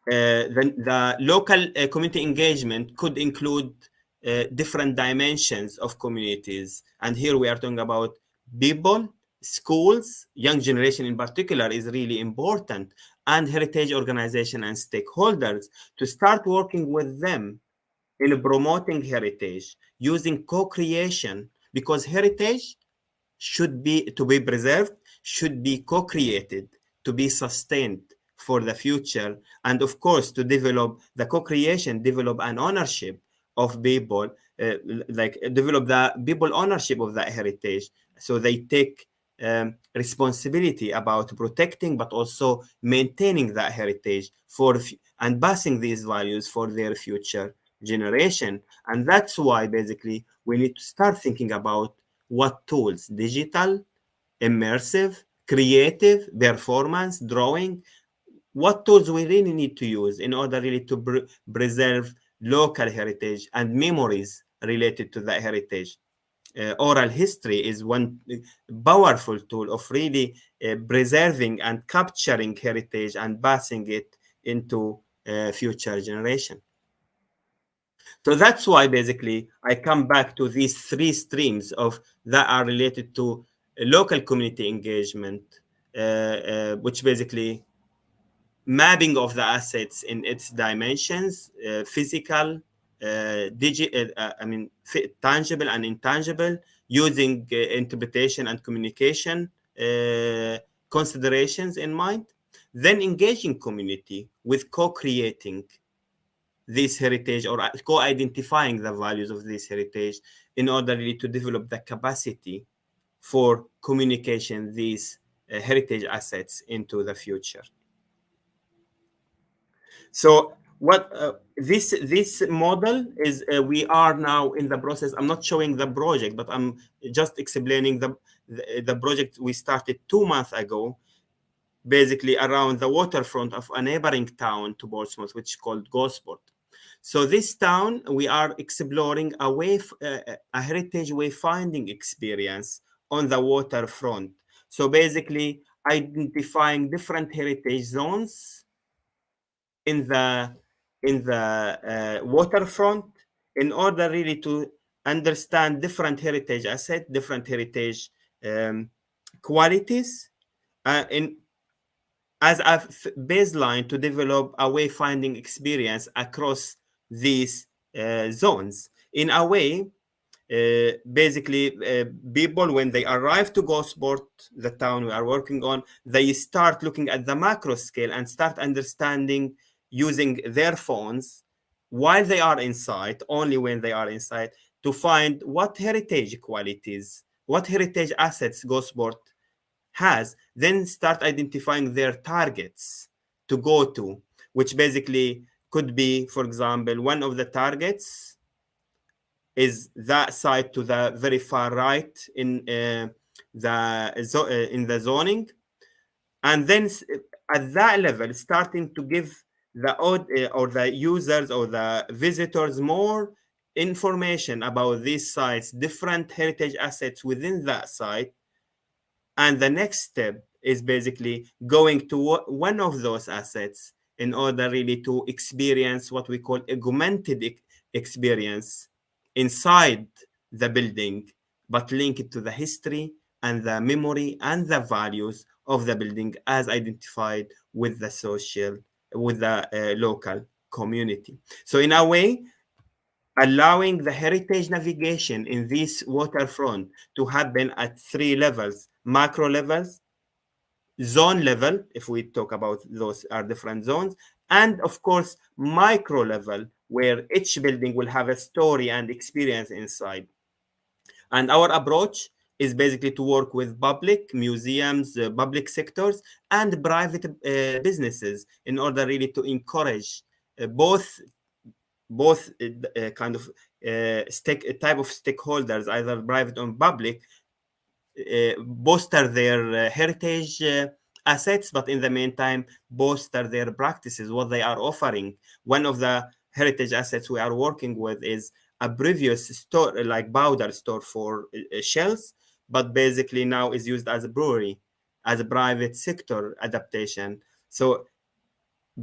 the local community engagement could include different dimensions of communities. And here we are talking about people, schools, young generation in particular is really important, and heritage organization and stakeholders to start working with them in promoting heritage, using co-creation, because heritage should be, to be preserved, should be co-created, to be sustained for the future, and of course to develop the co-creation, develop an ownership of people, like develop the people ownership of that heritage, so they take responsibility about protecting but also maintaining that heritage for and passing these values for their future generation. And that's why basically we need to start thinking about what tools, digital, immersive, creative, performance, drawing, what tools we really need to use in order really to preserve local heritage and memories related to that heritage. Oral history is one powerful tool of really preserving and capturing heritage and passing it into future generation. So that's why basically I come back to these three streams of that are related to local community engagement, which basically mapping of the assets in its dimensions, physical, tangible and intangible, using interpretation and communication considerations in mind, then engaging community with co-creating this heritage or co-identifying the values of this heritage in order really to develop the capacity for communication these heritage assets into the future. So what this model is, we are now in the process. I'm not showing the project, but I'm just explaining the project we started 2 months ago, basically around the waterfront of a neighboring town to Portsmouth, which is called Gosport. So this town, we are exploring a heritage wayfinding experience on the waterfront. So basically identifying different heritage zones in the waterfront in order really to understand different heritage assets, different heritage qualities, as a baseline to develop a wayfinding experience across these zones. In a way, basically, people, when they arrive to Gosport, the town we are working on, they start looking at the macro scale and start understanding using their phones while they are inside, only when they are inside, to find what heritage qualities, what heritage assets Gosport has, then start identifying their targets to go to, which basically could be, for example, one of the targets is that site to the very far right in the zoning, and then at that level starting to give the users or the visitors more information about these sites, different heritage assets within that site. And the next step is basically going to one of those assets in order really to experience what we call augmented experience inside the building, but link it to the history and the memory and the values of the building as identified with the local community. So in a way, allowing the heritage navigation in this waterfront to happen at 3 levels: macro levels, zone level, if we talk about those are different zones, and of course micro level, where each building will have a story and experience inside. And our approach is basically to work with public museums, public sectors, and private businesses in order really to encourage both kind of type of stakeholders, either private or public, bolster their heritage assets, but in the meantime bolster their practices, what they are offering. One of the heritage assets we are working with is a previous store, like powder store for shells, but basically now is used as a brewery, as a private sector adaptation. So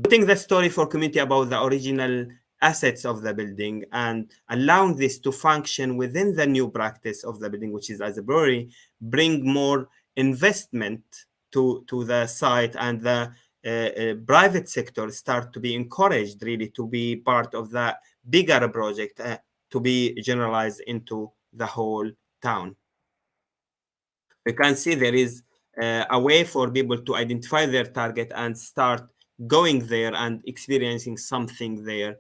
putting the story for community about the original assets of the building and allowing this to function within the new practice of the building, which is as a brewery, bring more investment to the site, and the private sector start to be encouraged really to be part of that bigger project, to be generalized into the whole town. You can see there is a way for people to identify their target and start going there and experiencing something there.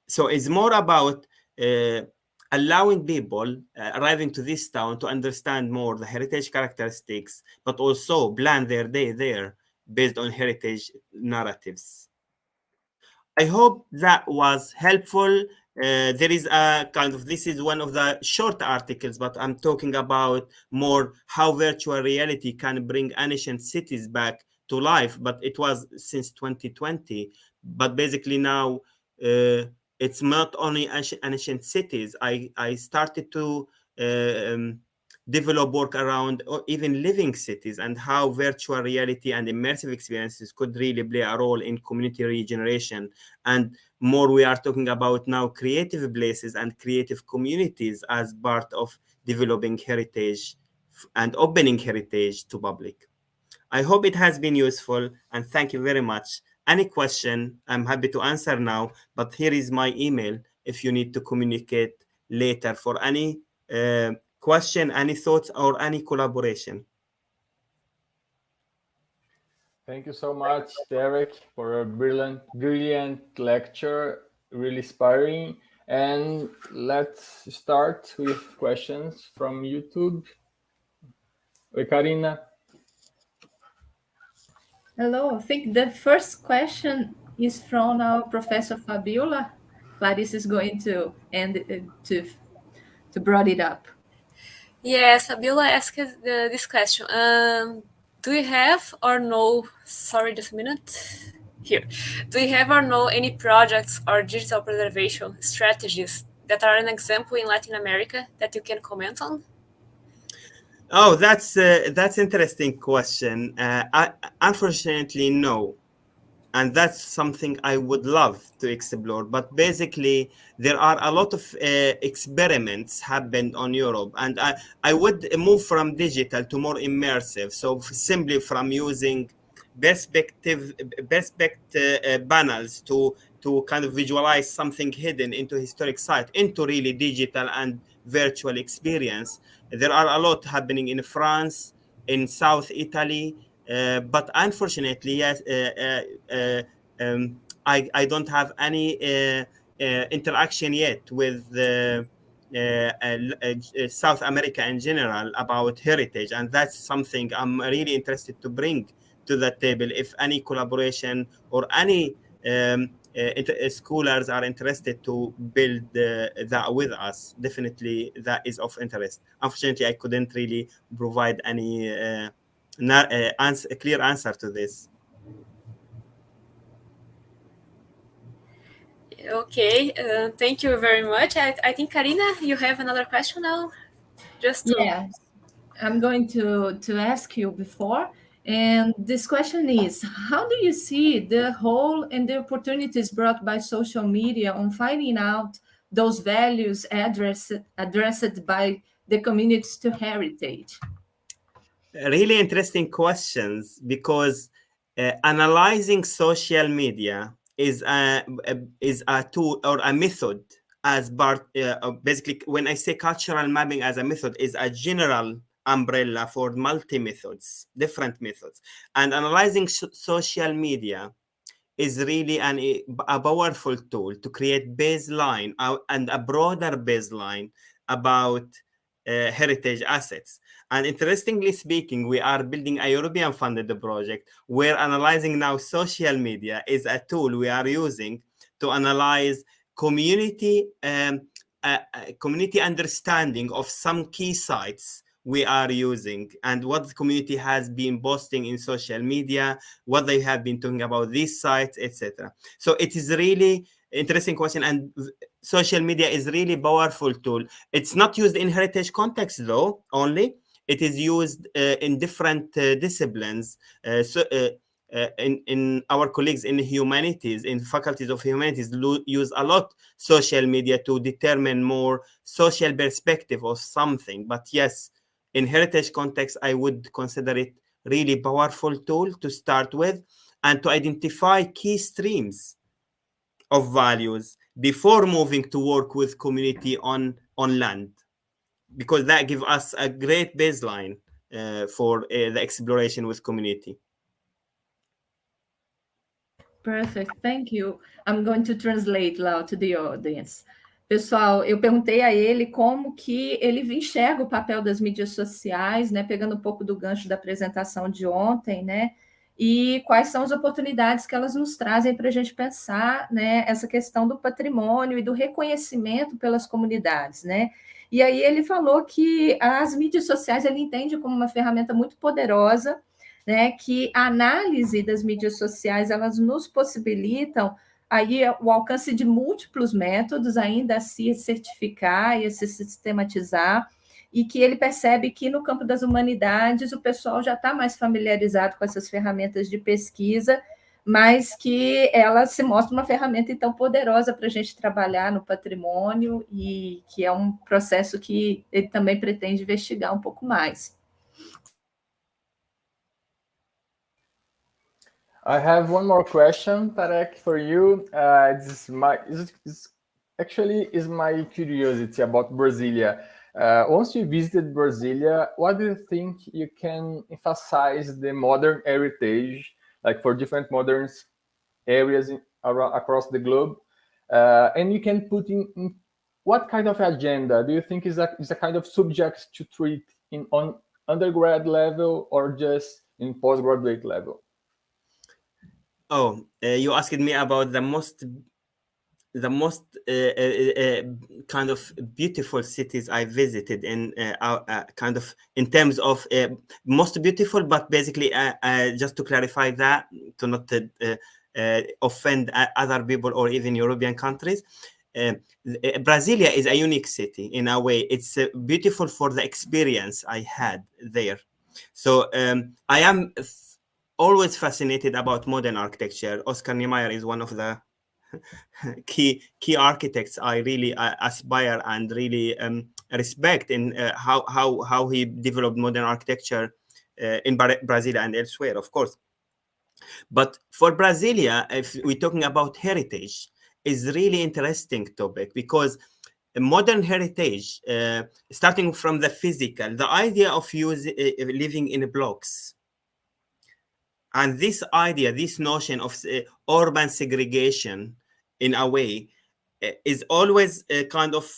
So it's more about allowing people arriving to this town to understand more the heritage characteristics, but also plan their day there based on heritage narratives. I hope that was helpful. There is a kind of, this is one of the short articles, but I'm talking about more how virtual reality can bring ancient cities back to life. But it was since 2020. But basically now it's not only ancient cities. I started to develop work around even living cities and how virtual reality and immersive experiences could really play a role in community regeneration. And more, we are talking about now creative places and creative communities as part of developing heritage and opening heritage to public. I hope it has been useful, and thank you very much. Any question, I'm happy to answer now, but here is my email if you need to communicate later for any question, any thoughts, or any collaboration. Thank you so much, Tarek, for a brilliant lecture, really inspiring. And let's start with questions from YouTube. Oi, Karina. Hello. I think the first question is from our Professor Fabiola. Clarice is going to brought it up. Yes, Fabiola asked this question. Do you have or know? Sorry, just a minute. Here. Do you have or know any projects or digital preservation strategies that are an example in Latin America that you can comment on? Oh, that's interesting question. Unfortunately, no. And that's something I would love to explore. But basically, there are a lot of experiments happened on Europe. And I would move from digital to more immersive. So simply from using perspective panels to kind of visualize something hidden into historic site, into really digital and virtual experience. There are a lot happening in France, in South Italy, but unfortunately, yes, I don't have any interaction yet with South America in general about heritage, and that's something I'm really interested to bring to the table. If any collaboration or any scholars are interested to build that with us, definitely that is of interest. Unfortunately, I couldn't really provide any a clear answer to this. Okay, thank you very much. I think, Karina, you have another question now? Yes, I'm going to ask you before. And this question is, how do you see the role and the opportunities brought by social media on finding out those values addressed by the communities to heritage? Really interesting questions, because analyzing social media is a tool or a method as part. Basically, when I say cultural mapping as a method, is a general umbrella for multi-methods, different methods. And analyzing social media is really a powerful tool to create baseline and a broader baseline about heritage assets. And interestingly speaking, we are building a European funded project where analyzing now social media is a tool we are using to analyze community community understanding of some key sites we are using, and what the community has been posting in social media, what they have been talking about these sites, etc. So it is really interesting question, and social media is really powerful tool. It's not used in heritage context though only. It is used in different disciplines. In our colleagues in humanities, in faculties of humanities, use a lot social media to determine more social perspective of something. But yes, in heritage context, I would consider it really powerful tool to start with, and to identify key streams of values before moving to work with community on land, because that gives us a great baseline for the exploration with community. Perfect, thank you. I'm going to translate now to the audience. Pessoal, eu perguntei a ele como que ele enxerga o papel das mídias sociais, né, pegando um pouco do gancho da apresentação de ontem, né, e quais são as oportunidades que elas nos trazem para a gente pensar, né, essa questão do patrimônio e do reconhecimento pelas comunidades, né. E aí ele falou que as mídias sociais ele entende como uma ferramenta muito poderosa, né, que a análise das mídias sociais elas nos possibilitam aí o alcance de múltiplos métodos ainda a se certificar e a se sistematizar, e que ele percebe que no campo das humanidades o pessoal já está mais familiarizado com essas ferramentas de pesquisa, mas que ela se mostra uma ferramenta então poderosa para a gente trabalhar no patrimônio, e que é um processo que ele também pretende investigar um pouco mais. I have one more question, Tarek, for you. This is my curiosity about Brasilia. Once you visited Brasilia, what do you think you can emphasize the modern heritage, like for different modern areas across the globe? And you can put in what kind of agenda do you think is a kind of subject to treat on undergrad level or just in postgraduate level? Oh, you asked me about the most kind of beautiful cities I visited in kind of in terms of most beautiful, but basically just to clarify that, to not offend other people or even European countries. Brasilia is a unique city in a way. It's beautiful for the experience I had there. So I am always fascinated about modern architecture. Oscar Niemeyer is one of the key architects I really aspire and really respect in how he developed modern architecture in Brasilia and elsewhere, of course. But for Brasilia, if we're talking about heritage, is really interesting topic, because modern heritage, starting from the physical, the idea of living in blocks, and this idea, this notion of urban segregation, in a way, is always a kind of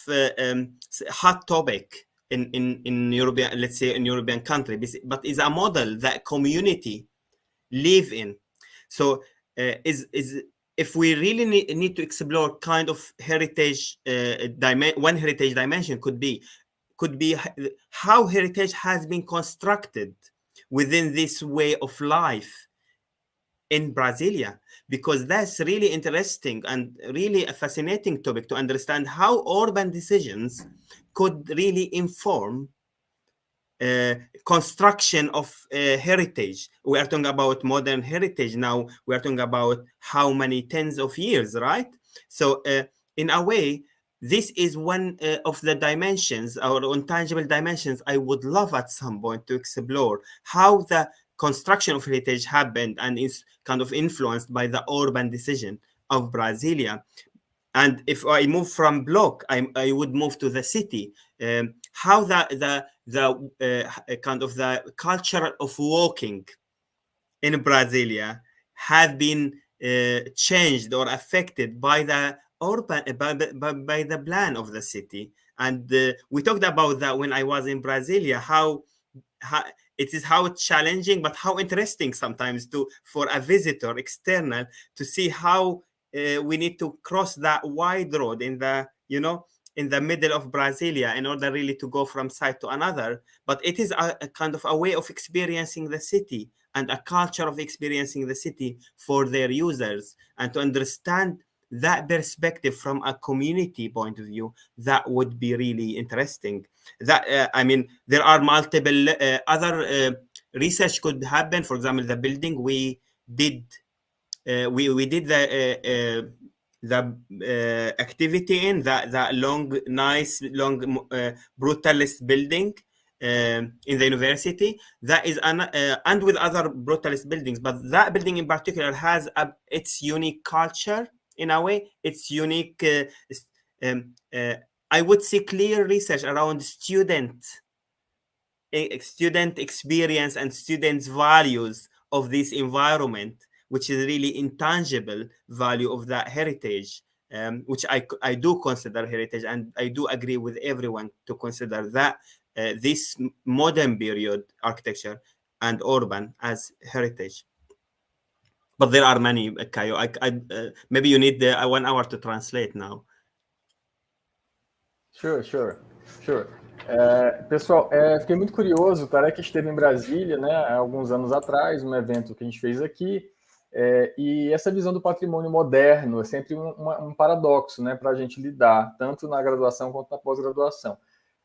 hot topic in European, let's say in European country, but is a model that community live in. So if we really need to explore kind of heritage, one heritage dimension could be how heritage has been constructed within this way of life in Brasilia, because that's really interesting and really a fascinating topic to understand how urban decisions could really inform construction of heritage. We are talking about modern heritage now. We are talking about how many tens of years, right? So in a way, this is one of the dimensions, or intangible dimensions, I would love at some point to explore how the construction of heritage happened and is kind of influenced by the urban decision of Brasilia. And if I move from block, I would move to the city. How the kind of the culture of walking in Brasilia have been changed or affected by the urban by the plan of the city. And we talked about that when I was in Brasilia, how it is how challenging but how interesting sometimes for a visitor external to see how we need to cross that wide road in the in the middle of Brasilia in order really to go from side to another. But it is a kind of a way of experiencing the city and a culture of experiencing the city for their users, and to understand that perspective from a community point of view, that would be really interesting. That I mean, there are multiple other research could happen. For example, the building we did we did the activity in that long, nice, long brutalist building in the university. That is and with other brutalist buildings, but that building in particular has its unique culture in a way. It's unique. I would say clear research around student experience and students' values of this environment, which is really intangible value of that heritage, which I do consider heritage, and I do agree with everyone to consider that this modern period architecture and urban as heritage. But there are many, Caio. Maybe you need 1 hour to translate now. Sure. Pessoal, fiquei muito curioso. O Tarek esteve em Brasília, né, há alguns anos atrás, um evento que a gente fez aqui, e essa visão do patrimônio moderno é sempre um paradoxo, né, para a gente lidar, tanto na graduação quanto na pós-graduação.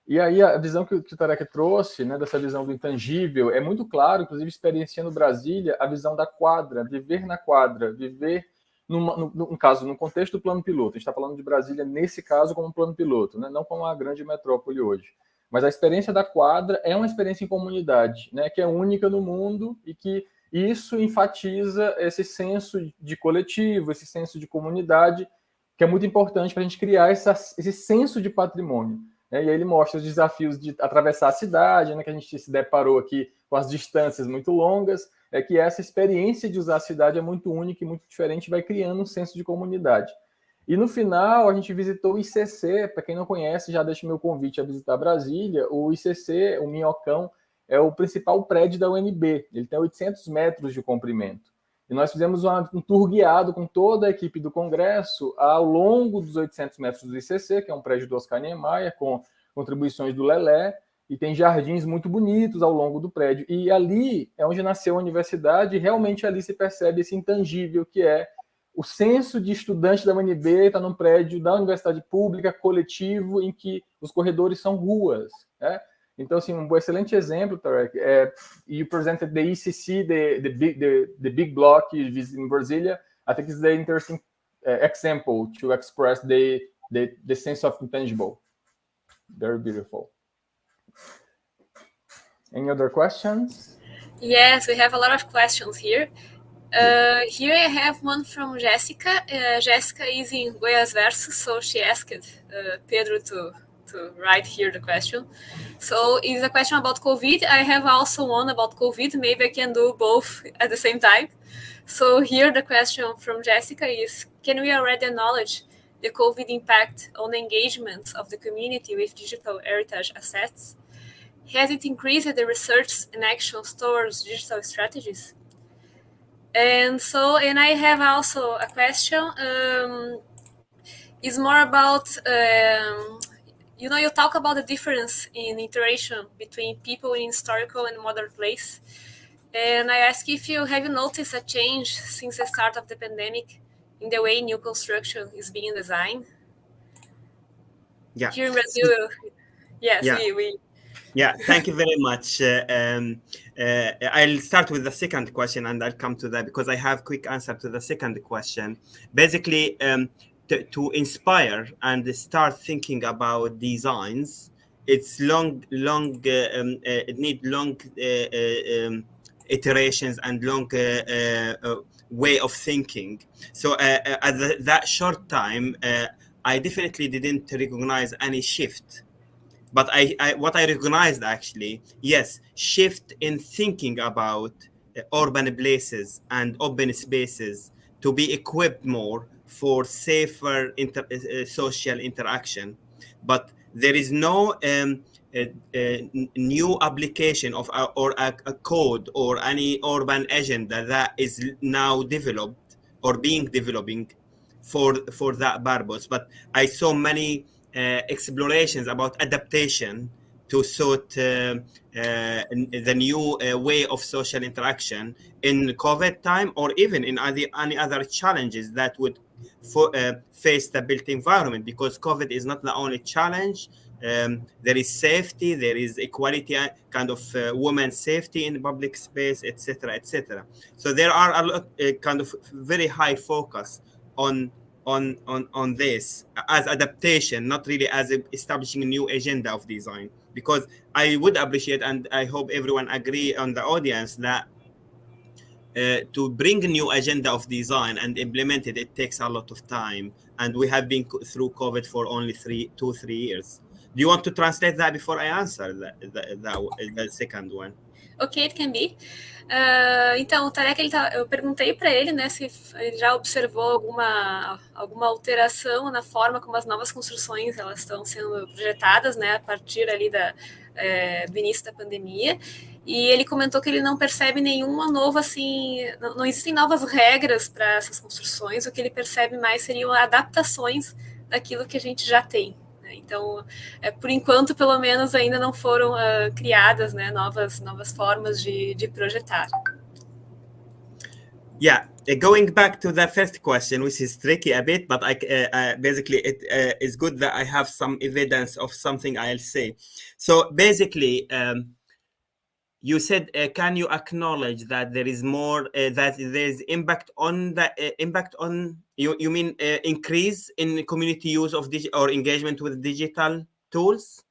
E aí a visão que o Tarek trouxe, né, dessa visão do intangível, é muito claro, inclusive experienciando Brasília, a visão da quadra, viver na quadra, viver no caso, no contexto do plano piloto. A gente está falando de Brasília, nesse caso, como um plano piloto, né? Não como uma grande metrópole hoje. Mas a experiência da quadra é uma experiência em comunidade, né? Que é única no mundo e que isso enfatiza esse senso de coletivo, esse senso de comunidade, que é muito importante para a gente criar esse senso de patrimônio. E aí ele mostra os desafios de atravessar a cidade, né? Que a gente se deparou aqui com as distâncias muito longas, é que essa experiência de usar a cidade é muito única e muito diferente, vai criando um senso de comunidade. E no final, a gente visitou o ICC. Para quem não conhece, já deixo meu convite a visitar Brasília. O ICC, o Minhocão, é o principal prédio da UNB. Ele tem 800 metros de comprimento. E nós fizemos um tour guiado com toda a equipe do Congresso ao longo dos 800 metros do ICC, que é um prédio do Oscar Niemeyer, com contribuições do Lelé, e tem jardins muito bonitos ao longo do prédio. E ali é onde nasceu a universidade, e realmente ali se percebe esse intangível que é o senso de estudante da UNB, está num prédio da universidade pública, coletivo, em que os corredores são ruas, né? Então, assim, um excelente exemplo, Tarek. You presented the ECC, the big block you visit in Brasilia. I think it's the interesting example to express the sense of intangible. Very beautiful. Any other questions? Yes, we have a lot of questions here. Here I have one from Jessica. Jessica is in Goiás Versus, so she asked Pedro to write here the question. So it's a question about COVID. I have also one about COVID. Maybe I can do both at the same time. So here the question from Jessica is, can we already acknowledge the COVID impact on the engagement of the community with digital heritage assets? Has it increased the research and actions towards digital strategies? And I have also a question. It's more about, you talk about the difference in interaction between people in historical and modern place. And I ask if you have noticed a change since the start of the pandemic in the way new construction is being designed? Yeah. Here in Brazil, yes, yeah. Yeah, thank you very much. I'll start with the second question and I'll come to that because I have quick answer to the second question. Basically, to inspire and start thinking about designs, it's it need long iterations and long way of thinking. So at that short time, I definitely didn't recognize any shift. But what I recognized actually, yes, shift in thinking about urban places and open spaces to be equipped more for safer social interaction. But there is no new application of or a code or any urban agenda that is now developed or being developing for that purpose. But I saw many explorations about adaptation to suit the new way of social interaction in COVID time, or even in any other challenges that would face the built environment, because COVID is not the only challenge. There is safety, there is equality, kind of women's safety in public space, etc., etc. So there are a lot, kind of very high focus on this as adaptation, not really as establishing a new agenda of design. Because I would appreciate, and I hope everyone agree on the audience, that to bring a new agenda of design and implement it, it takes a lot of time. And we have been through COVID for only 3 years. Do you want to translate that before I answer the second one? Ok, it can be. Então, o Tarek, eu perguntei para ele, né, se ele já observou alguma alteração na forma como as novas construções elas estão sendo projetadas, né, a partir ali do início da pandemia. E ele comentou que ele não percebe nenhuma nova, assim, não existem novas regras para essas construções. O que ele percebe mais seriam adaptações daquilo que a gente já tem. Então, por enquanto, pelo menos, ainda não foram criadas, né, novas formas de projetar. Yeah, going back to the first question, which is tricky a bit, but basically it is good that I have some evidence of something I'll say. So basically, you said, can you acknowledge that there is more, that there is impact on you mean increase in community use of or engagement with digital tools?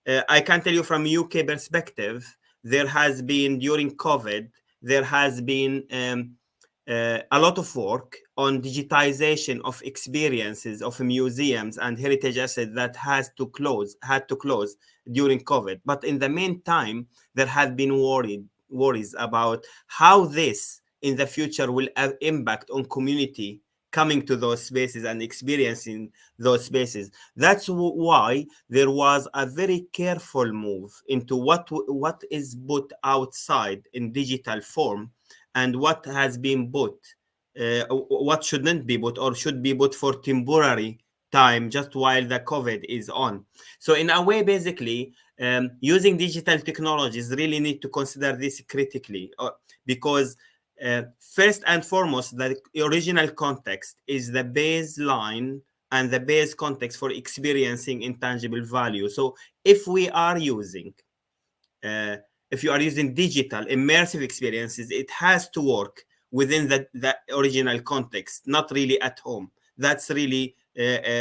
I can tell you from UK perspective, there has been, during COVID, there has been a lot of work on digitization of experiences of museums and heritage assets that had to close during COVID. But in the meantime, there have been worries about how this in the future will have impact on community coming to those spaces and experiencing those spaces. That's why there was a very careful move into what is put outside in digital form and what has been put, what shouldn't be put or should be put for temporary time just while the COVID is on. So in a way, basically, using digital technologies really need to consider this critically, because first and foremost, the original context is the baseline and the base context for experiencing intangible value. So if we are using, if you are using digital immersive experiences, it has to work within the original context, not really at home. That's really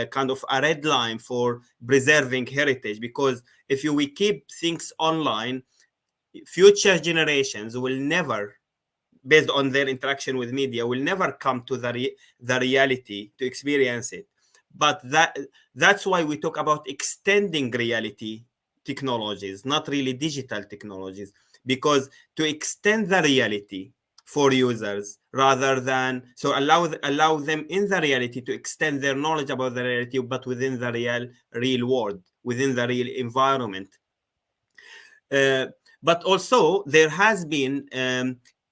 kind of a red line for preserving heritage, because if we keep things online, future generations will never, based on their interaction with media, will never come to the reality to experience it. But that's why we talk about extending reality technologies, not really digital technologies, because to extend the reality for users rather than allow them in the reality to extend their knowledge about the reality, but within the real world, within the real environment. But also there has been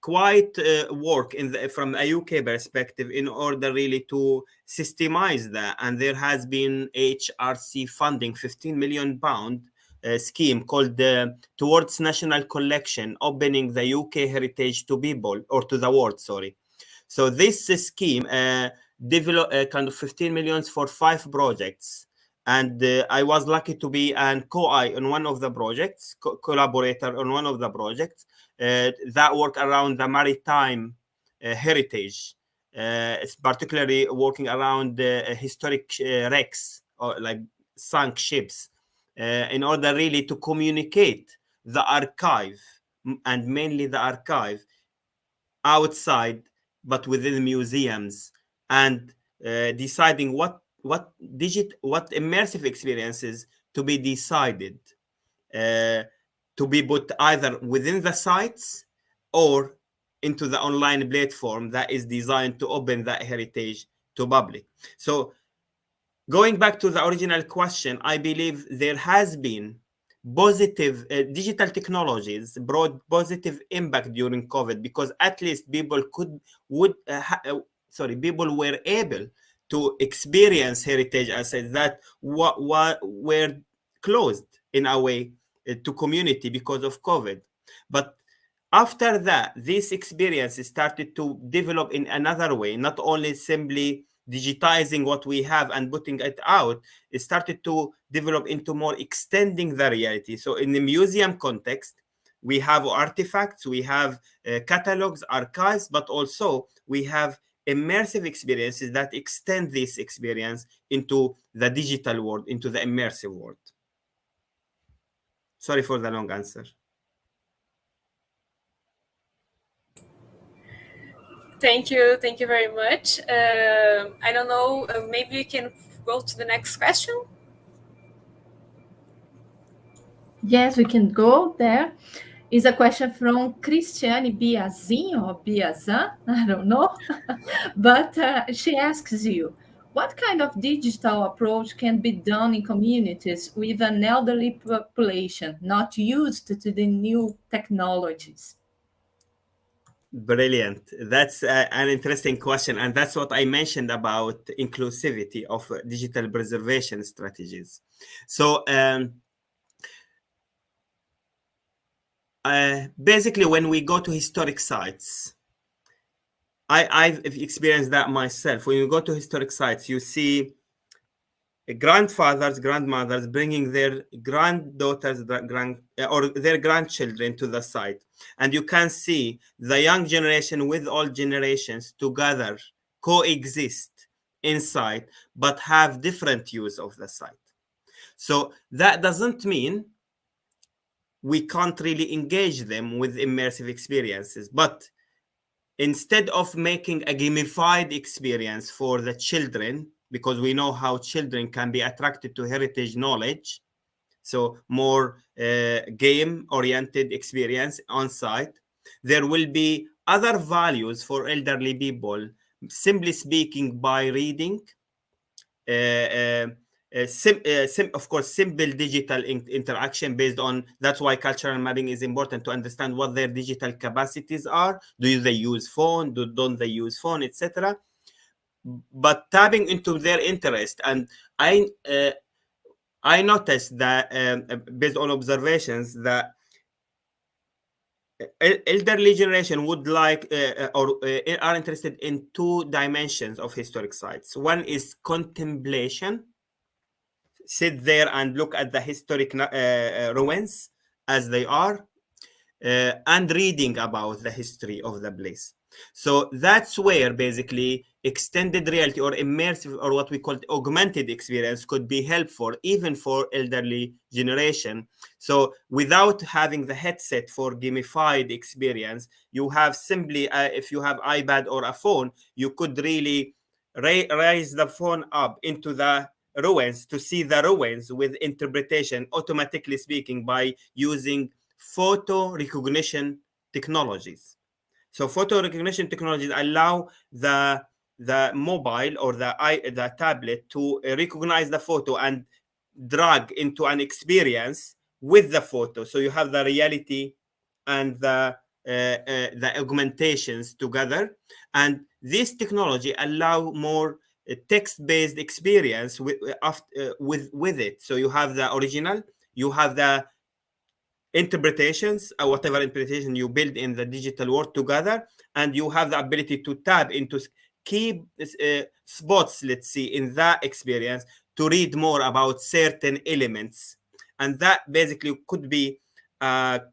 quite work from a UK perspective in order really to systemize that, and there has been HRC funding, £15 million scheme called Towards National Collection, opening the UK heritage to people, or to the world, sorry. So this scheme developed kind of 15 million for 5 projects, And I was lucky to be an co-I on one of the projects, collaborator on one of the projects that work around the maritime heritage. It's particularly working around historic wrecks or like sunk ships in order really to communicate the archive, and mainly the archive outside but within museums, and deciding what immersive experiences to be decided to be put either within the sites or into the online platform that is designed to open that heritage to public. So going back to the original question, I believe there has been positive digital technologies brought positive impact during COVID, because at least people people were able to experience heritage assets that were closed in a way to community because of COVID. But after that, this experience started to develop in another way, not only simply digitizing what we have and putting it out. It started to develop into more extending the reality. So in the museum context, we have artifacts, we have catalogs, archives, but also we have immersive experiences that extend this experience into the digital world, into the immersive world. Sorry for the long answer. Thank you very much. I don't know, maybe we can go to the next question. Yes, we can go there. Is a question from Cristiane Biazin or Biazan, I don't know, but she asks you, what kind of digital approach can be done in communities with an elderly population not used to the new technologies? Brilliant. That's an interesting question. And that's what I mentioned about inclusivity of digital preservation strategies. So basically, when we go to historic sites, I've experienced that myself. When you go to historic sites, you see grandfathers, grandmothers bringing their granddaughters, or their grandchildren to the site. And you can see the young generation with old generations together coexist inside, but have different use of the site. So that doesn't mean we can't really engage them with immersive experiences, but instead of making a gamified experience for the children, because we know how children can be attracted to heritage knowledge, so more game-oriented experience on site, there will be other values for elderly people, simply speaking, by reading, of course, simple digital interaction based on, that's why cultural mapping is important, to understand what their digital capacities are. Do they use phone? Don't they use phone, etc. But tapping into their interest. And I noticed that based on observations that elderly generation would like or are interested in two dimensions of historic sites. One is contemplation, sit there and look at the historic ruins as they are, and reading about the history of the place. So that's where basically extended reality or immersive, or what we call augmented experience, could be helpful even for elderly generation. So without having the headset for gamified experience, you have simply, if you have iPad or a phone, you could really raise the phone up into the ruins to see the ruins with interpretation, automatically speaking, by using photo recognition technologies. So photo recognition technologies allow the mobile or the tablet to recognize the photo and drag into an experience with the photo. So you have the reality and the augmentations together. And this technology allow more text-based experience with it. So you have the original, you have the interpretations, or whatever interpretation you build in the digital world together, and you have the ability to tap into key spots, let's see, in that experience to read more about certain elements. And that basically could be an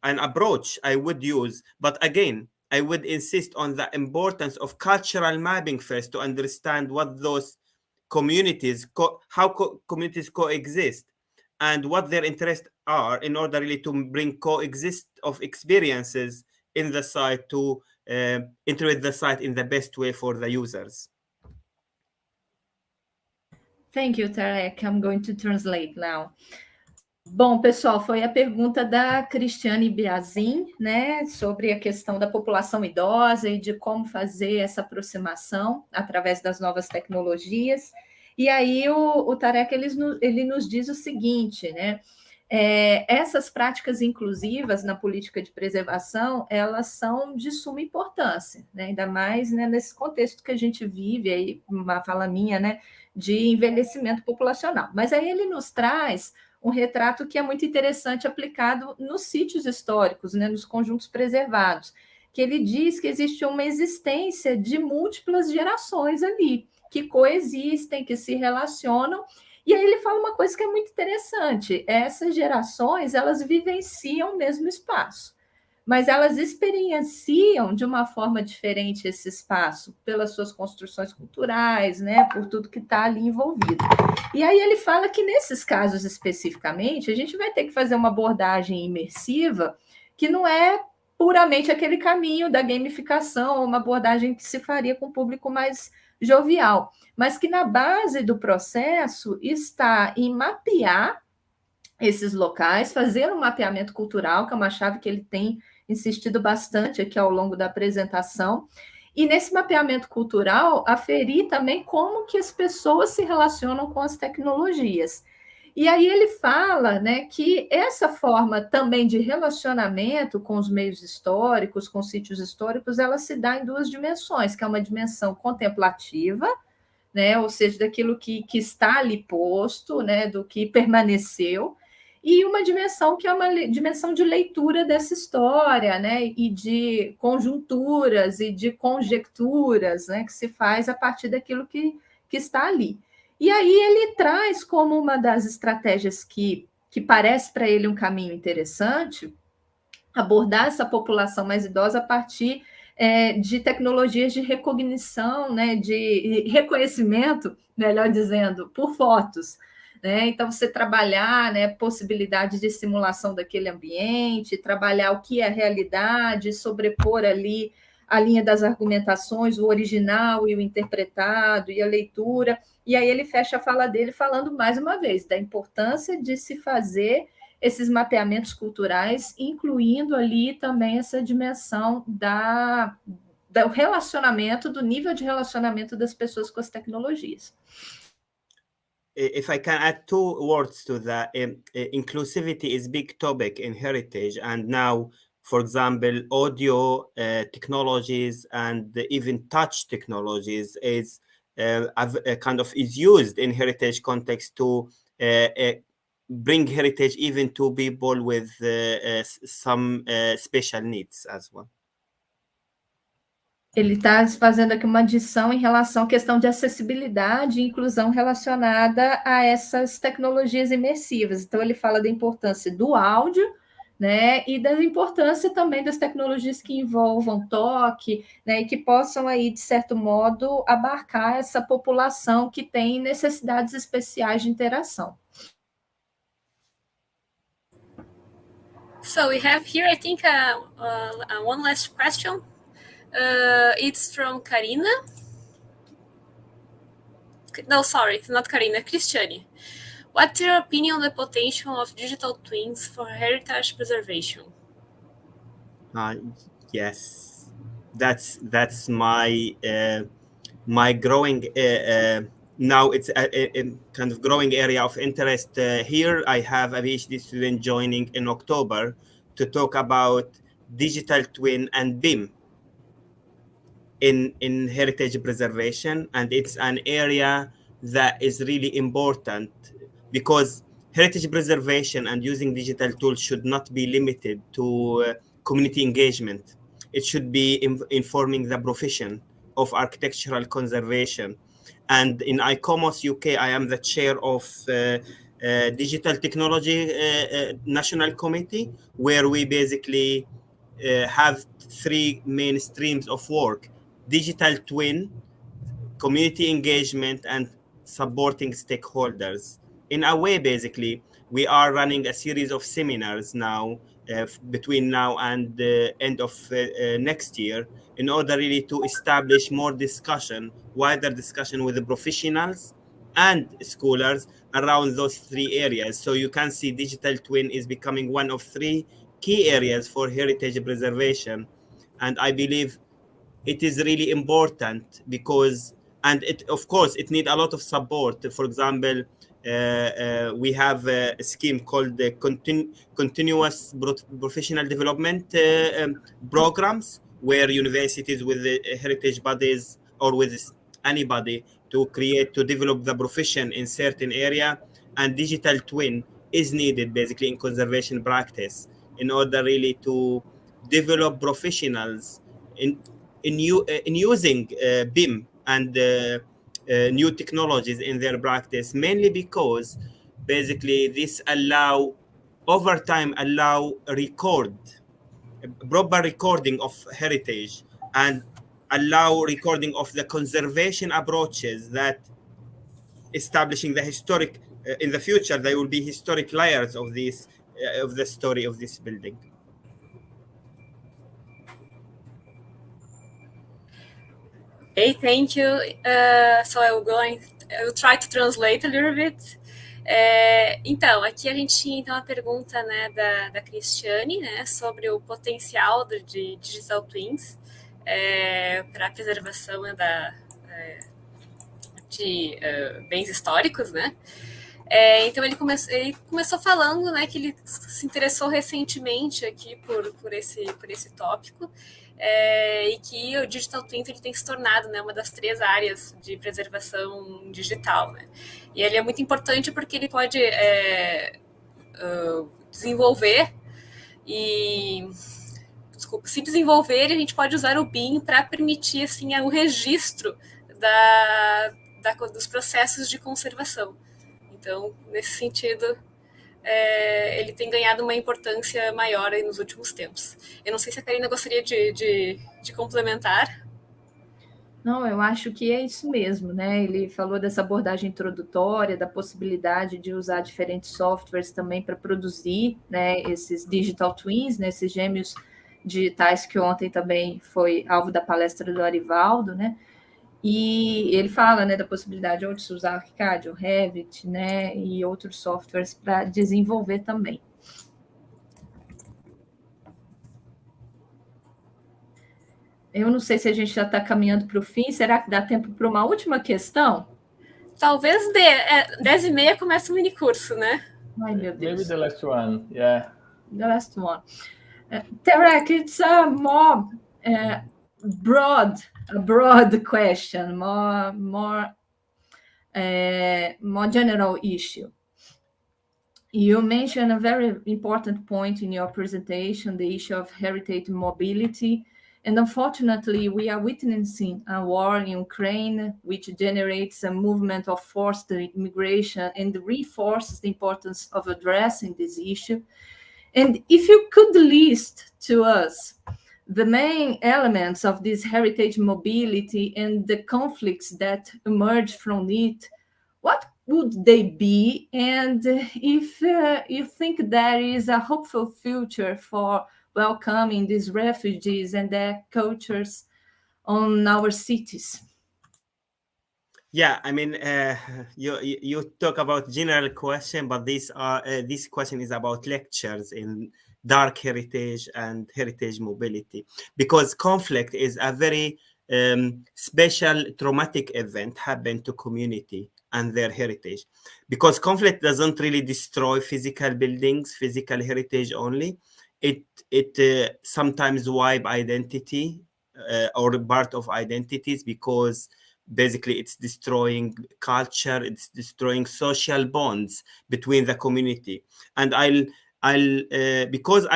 approach I would use. But again, I would insist on the importance of cultural mapping first to understand what those communities, communities coexist and what their interests are in order really to bring coexist of experiences in the site to integrate the site in the best way for the users. Thank you, Tarek. I'm going to translate now. Bom, pessoal, foi a pergunta da Cristiane Biazin, né, sobre a questão da população idosa e de como fazer essa aproximação através das novas tecnologias. E aí o Tarek ele nos diz o seguinte, né, essas práticas inclusivas na política de preservação, elas são de suma importância, né, ainda mais, né, nesse contexto que a gente vive, aí, uma fala minha, né, de envelhecimento populacional. Mas aí ele nos traz um retrato que é muito interessante aplicado nos sítios históricos, né, nos conjuntos preservados, que ele diz que existe uma existência de múltiplas gerações ali, que coexistem, que se relacionam, e aí ele fala uma coisa que é muito interessante, essas gerações, elas vivenciam o mesmo espaço, mas elas experienciam de uma forma diferente esse espaço, pelas suas construções culturais, né, por tudo que está ali envolvido. E aí ele fala que nesses casos especificamente, a gente vai ter que fazer uma abordagem imersiva que não é puramente aquele caminho da gamificação, uma abordagem que se faria com o público mais jovial, mas que na base do processo está em mapear esses locais, fazer um mapeamento cultural, que é uma chave que ele tem insistido bastante aqui ao longo da apresentação, e nesse mapeamento cultural, aferir também como que as pessoas se relacionam com as tecnologias. E aí ele fala, né, que essa forma também de relacionamento com os meios históricos, com os sítios históricos, ela se dá em duas dimensões, que é uma dimensão contemplativa, né, ou seja, daquilo que está ali posto, né, do que permaneceu, e uma dimensão que é uma dimensão de leitura dessa história, né, e de conjunturas e de conjecturas, né, que se faz a partir daquilo que está ali. E aí ele traz como uma das estratégias que parece para ele um caminho interessante, abordar essa população mais idosa a partir de tecnologias de recognição, né, de reconhecimento, melhor dizendo, por fotos. Né? Então, você trabalhar, né, possibilidade de simulação daquele ambiente, trabalhar o que é a realidade, sobrepor ali a linha das argumentações, o original e o interpretado, e a leitura. E aí ele fecha a fala dele falando, mais uma vez, da importância de se fazer esses mapeamentos culturais, incluindo ali também essa dimensão do relacionamento, do nível de relacionamento das pessoas com as tecnologias. If I can add two words to that, inclusivity is a big topic in heritage, and now, for example, audio technologies and even touch technologies is used in heritage context to bring heritage even to people with some special needs as well. Ele está fazendo aqui uma adição em relação à questão de acessibilidade e inclusão relacionada a essas tecnologias imersivas. Então, ele fala da importância do áudio, né, e da importância também das tecnologias que envolvam toque, né, e que possam aí, de certo modo, abarcar essa população que tem necessidades especiais de interação. So we have here, I think, one last question. It's from Karina. No, sorry, it's not Karina, Cristiane. What's your opinion on the potential of digital twins for heritage preservation? Yes, that's my my growing now it's a kind of growing area of interest. Here I have a PhD student joining in October to talk about digital twin and BIM in heritage preservation, and it's an area that is really important because heritage preservation and using digital tools should not be limited to community engagement. It should be informing the profession of architectural conservation. And in ICOMOS UK, I am the chair of Digital Technology National Committee, where we basically have three main streams of work: digital twin, community engagement, and supporting stakeholders. In a way, basically, we are running a series of seminars now between now and the end of next year, in order really to establish more discussion, wider discussion with the professionals and scholars around those three areas. So you can see digital twin is becoming one of three key areas for heritage preservation. And I believe it is really important because, and it, of course, it needs a lot of support. For example, we have a scheme called the continuous professional development programs, where universities with the heritage bodies or with anybody to develop the profession in certain area, and digital twin is needed basically in conservation practice in order really to develop professionals in using BIM and new technologies in their practice, mainly because basically this over time allow proper recording of heritage, and allow recording of the conservation approaches that establishing the historic in the future there will be historic layers of this of the story of this building. Okay, thank you. So I will try to translate a little bit. Então, aqui a gente tinha então, a pergunta, né, da Cristiane, né, sobre o potencial de digital twins para a preservação de bens históricos, né? Então ele começou falando, né, que ele se interessou recentemente aqui por esse tópico, e que o Digital Twin ele tem se tornado, né, uma das 3 áreas de preservação digital, né? E ele é muito importante porque ele pode desenvolver se desenvolver, e a gente pode usar o BIM para permitir assim, o registro dos processos de conservação. Então, nesse sentido, ele tem ganhado uma importância maior aí nos últimos tempos. Eu não sei se a Karina gostaria de complementar. Não, eu acho que é isso mesmo, né? Ele falou dessa abordagem introdutória, da possibilidade de usar diferentes softwares também para produzir, né, esses digital twins, né, esses gêmeos digitais, que ontem também foi alvo da palestra do Arivaldo, né? E ele fala, né, da possibilidade de se usar o ArchiCAD, o Revit, né, e outros softwares para desenvolver também. Eu não sei se a gente já está caminhando para o fim. Será que dá tempo para uma última questão? Talvez dê. 10h30 começa o minicurso, né? Ai, meu Deus. Maybe the last one, yeah. The last one. Tarek, it's a more broad question, more general issue. You mentioned a very important point in your presentation, the issue of heritage mobility. And unfortunately, we are witnessing a war in Ukraine, which generates a movement of forced immigration and reinforces the importance of addressing this issue. And if you could list to us the main elements of this heritage mobility and the conflicts that emerge from it, what would they be? And if you think there is a hopeful future for welcoming these refugees and their cultures on our cities? Yeah, I mean, you talk about general question, but this question is about lectures in dark heritage and heritage mobility, because conflict is a very special traumatic event happened to community and their heritage, because conflict doesn't really destroy physical buildings, physical heritage only. It sometimes wipe identity or part of identities, because basically it's destroying culture, it's destroying social bonds between the community. And I'll because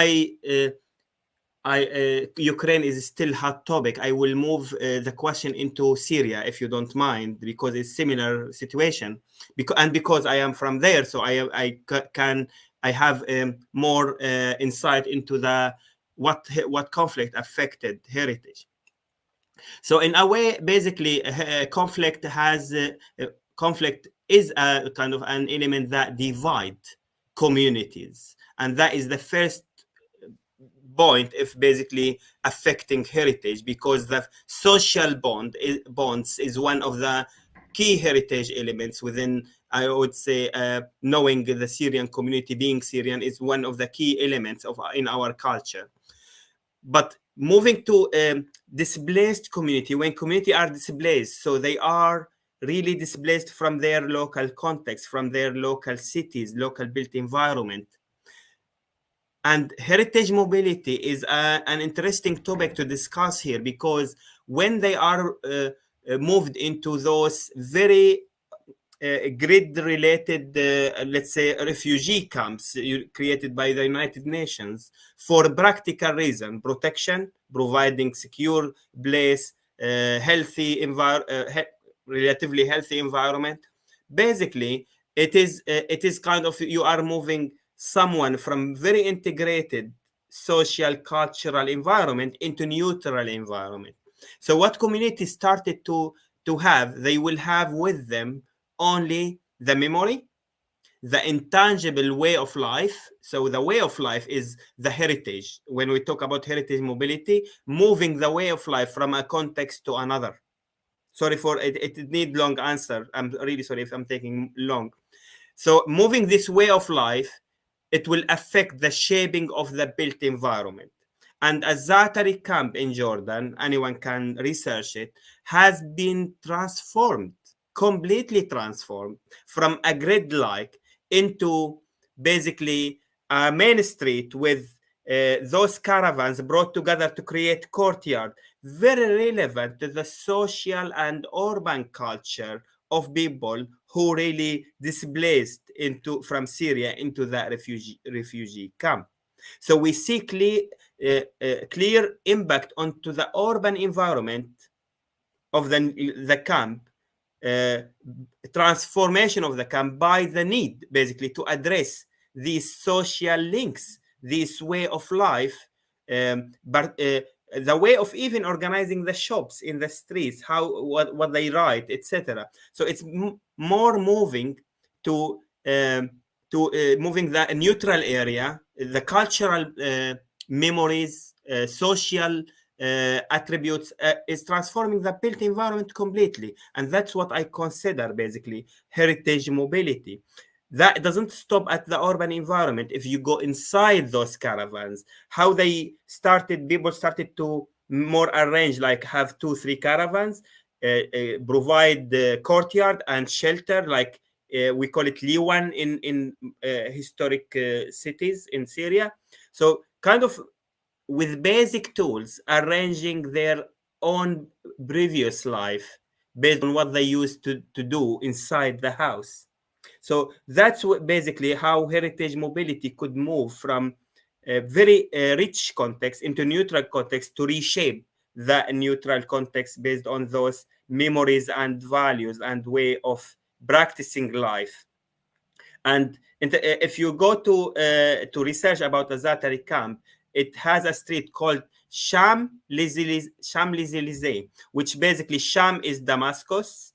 Ukraine is still hot topic. I will move the question into Syria, if you don't mind, because it's similar situation. Because I am from there, so I have more insight into the what conflict affected heritage. So in a way, basically, conflict is a kind of an element that divides communities, and that is the first point if basically affecting heritage, because the social bonds is one of the key heritage elements within, I would say, knowing the Syrian community, being Syrian, is one of the key elements in our culture. But moving to displaced community, when community are displaced, so they are really displaced from their local context, from their local cities, local built environment. And heritage mobility is an interesting topic to discuss here, because when they are moved into those very grid-related, let's say, refugee camps created by the United Nations for practical reason, protection, providing secure place, relatively healthy environment. Basically, it is kind of, you are moving someone from very integrated social cultural environment into neutral environment. So what community started to have, they will have with them only the memory, the intangible way of life. So the way of life is the heritage. When we talk about heritage mobility, moving the way of life from a context to another. Sorry for it, it need long answer. I'm really sorry if I'm taking long. So moving this way of life, it will affect the shaping of the built environment. And a Zaatari camp in Jordan, anyone can research it, has been transformed, completely transformed from a grid-like into basically a main street with those caravans brought together to create courtyard, very relevant to the social and urban culture of people who really displaced from Syria into that refugee camp. So we see clear impact onto the urban environment of the camp, transformation of the camp by the need, basically, to address these social links, this way of life, but the way of even organizing the shops in the streets, what they write, etc. So it's more moving to moving the neutral area, the cultural memories, social attributes, is transforming the built environment completely. And that's what I consider basically heritage mobility. That doesn't stop at the urban environment. If you go inside those caravans, how people started to more arrange, like have 2-3 caravans, provide the courtyard and shelter, like we call it Liwan in historic cities in Syria. So kind of with basic tools, arranging their own previous life based on what they used to do inside the house. So that's basically how heritage mobility could move from a very rich context into neutral context to reshape the neutral context based on those memories and values and way of practicing life. And if you go to research about the Zaatari camp, it has a street called Champs-Élysées, which basically Sham is Damascus,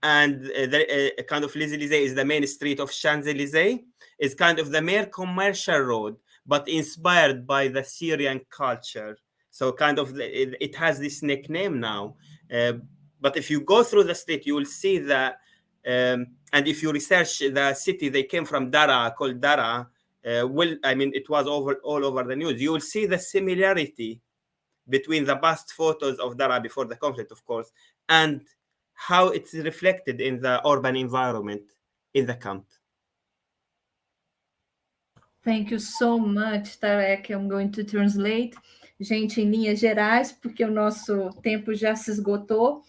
and the kind of Élysées is the main street of Champs-Élysées. It's kind of the main commercial road, but inspired by the Syrian culture. So kind of it has this nickname now. But if you go through the street, you will see that, and if you research the city, they came from Dara, called Dara. It was all over the news. You will see the similarity between the past photos of Dara before the conflict, of course, and how it's reflected in the urban environment in the camp. Thank you so much, Tarek. I'm going to translate. Gente, em linhas gerais, porque o nosso tempo já se esgotou,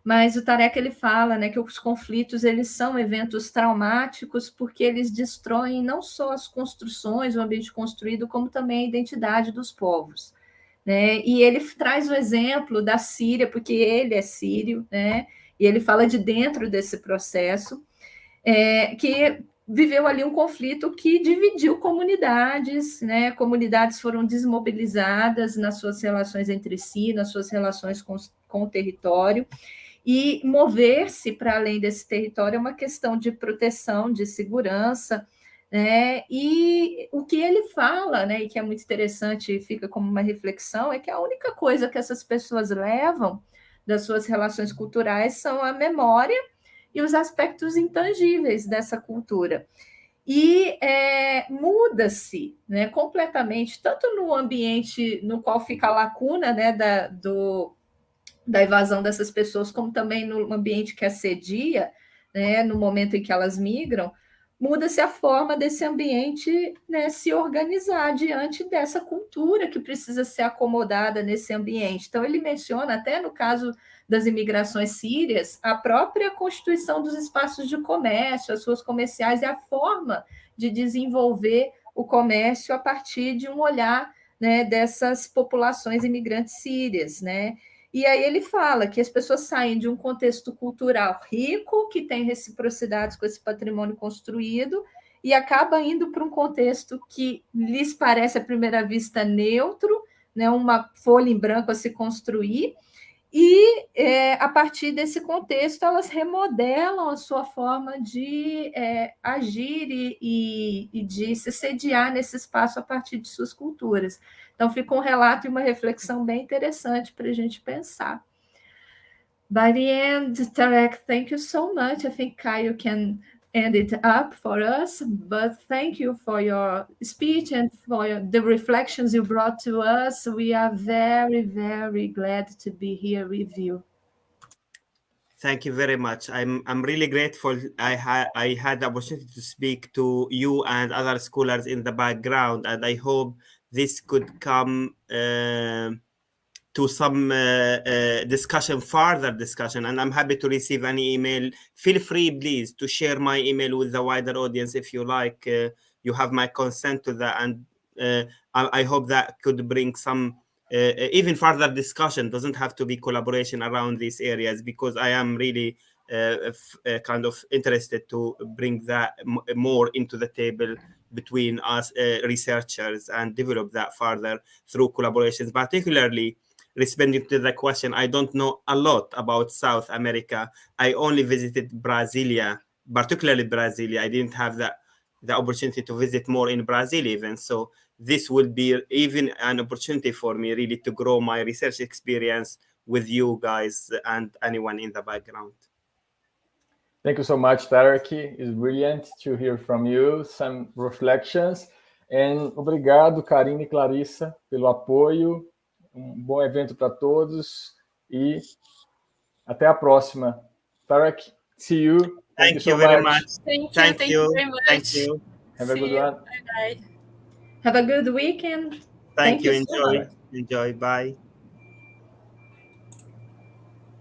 mas o Tarek ele fala, né, que os conflitos eles são eventos traumáticos porque eles destroem não só as construções, o ambiente construído, como também a identidade dos povos. né? E ele traz o exemplo da Síria, porque ele é sírio, né? E ele fala de dentro desse processo, que viveu ali um conflito que dividiu comunidades, né? Comunidades foram desmobilizadas nas suas relações entre si, nas suas relações com o território, e mover-se para além desse território é uma questão de proteção, de segurança, né? E o que ele fala, né, e que é muito interessante e fica como uma reflexão, é que a única coisa que essas pessoas levam das suas relações culturais são a memória e os aspectos intangíveis dessa cultura. E muda-se, né, completamente, tanto no ambiente no qual fica a lacuna, né, da evasão dessas pessoas, como também no ambiente que assedia, né, no momento em que elas migram, muda-se a forma desse ambiente, né, se organizar diante dessa cultura que precisa ser acomodada nesse ambiente. Então, ele menciona, até no caso das imigrações sírias, a própria constituição dos espaços de comércio, as suas comerciais, e a forma de desenvolver o comércio a partir de um olhar, né, dessas populações imigrantes sírias, né? E aí ele fala que as pessoas saem de um contexto cultural rico, que tem reciprocidades com esse patrimônio construído, e acaba indo para um contexto que lhes parece, à primeira vista, neutro, né, uma folha em branco a se construir, e a partir desse contexto elas remodelam a sua forma de agir e de se sediar nesse espaço a partir de suas culturas. Então fica um relato e uma reflexão bem interessante para a gente pensar. By the end, Tarek, thank you so much. I think Caio can end it up for us, but thank you for your speech and for the reflections you brought to us. We are very, very glad to be here with you. Thank you very much. I'm really grateful. I had the opportunity to speak to you and other scholars in the background, and I hope this could come to some discussion, further discussion, and I'm happy to receive any email. Feel free, please, to share my email with the wider audience if you like. You have my consent to that, and I hope that could bring some even further discussion. Doesn't have to be collaboration around these areas, because I am really kind of interested to bring that more into the table between us researchers and develop that further through collaborations, particularly responding to the question. I don't know a lot about South America. I only visited Brasilia, particularly Brasilia. I didn't have the opportunity to visit more in Brazil even. So this will be even an opportunity for me really to grow my research experience with you guys and anyone in the background. Thank you so much, Tarek. It's brilliant to hear from you, some reflections. And obrigado, Karine e Clarissa, pelo apoio. Bom evento para todos e até a próxima. Tarek, see you. Thank you very much. Thank you very much. Thank you. Have a good one. Bye-bye. Have a good weekend. Thank you. So much. Enjoy. Bye.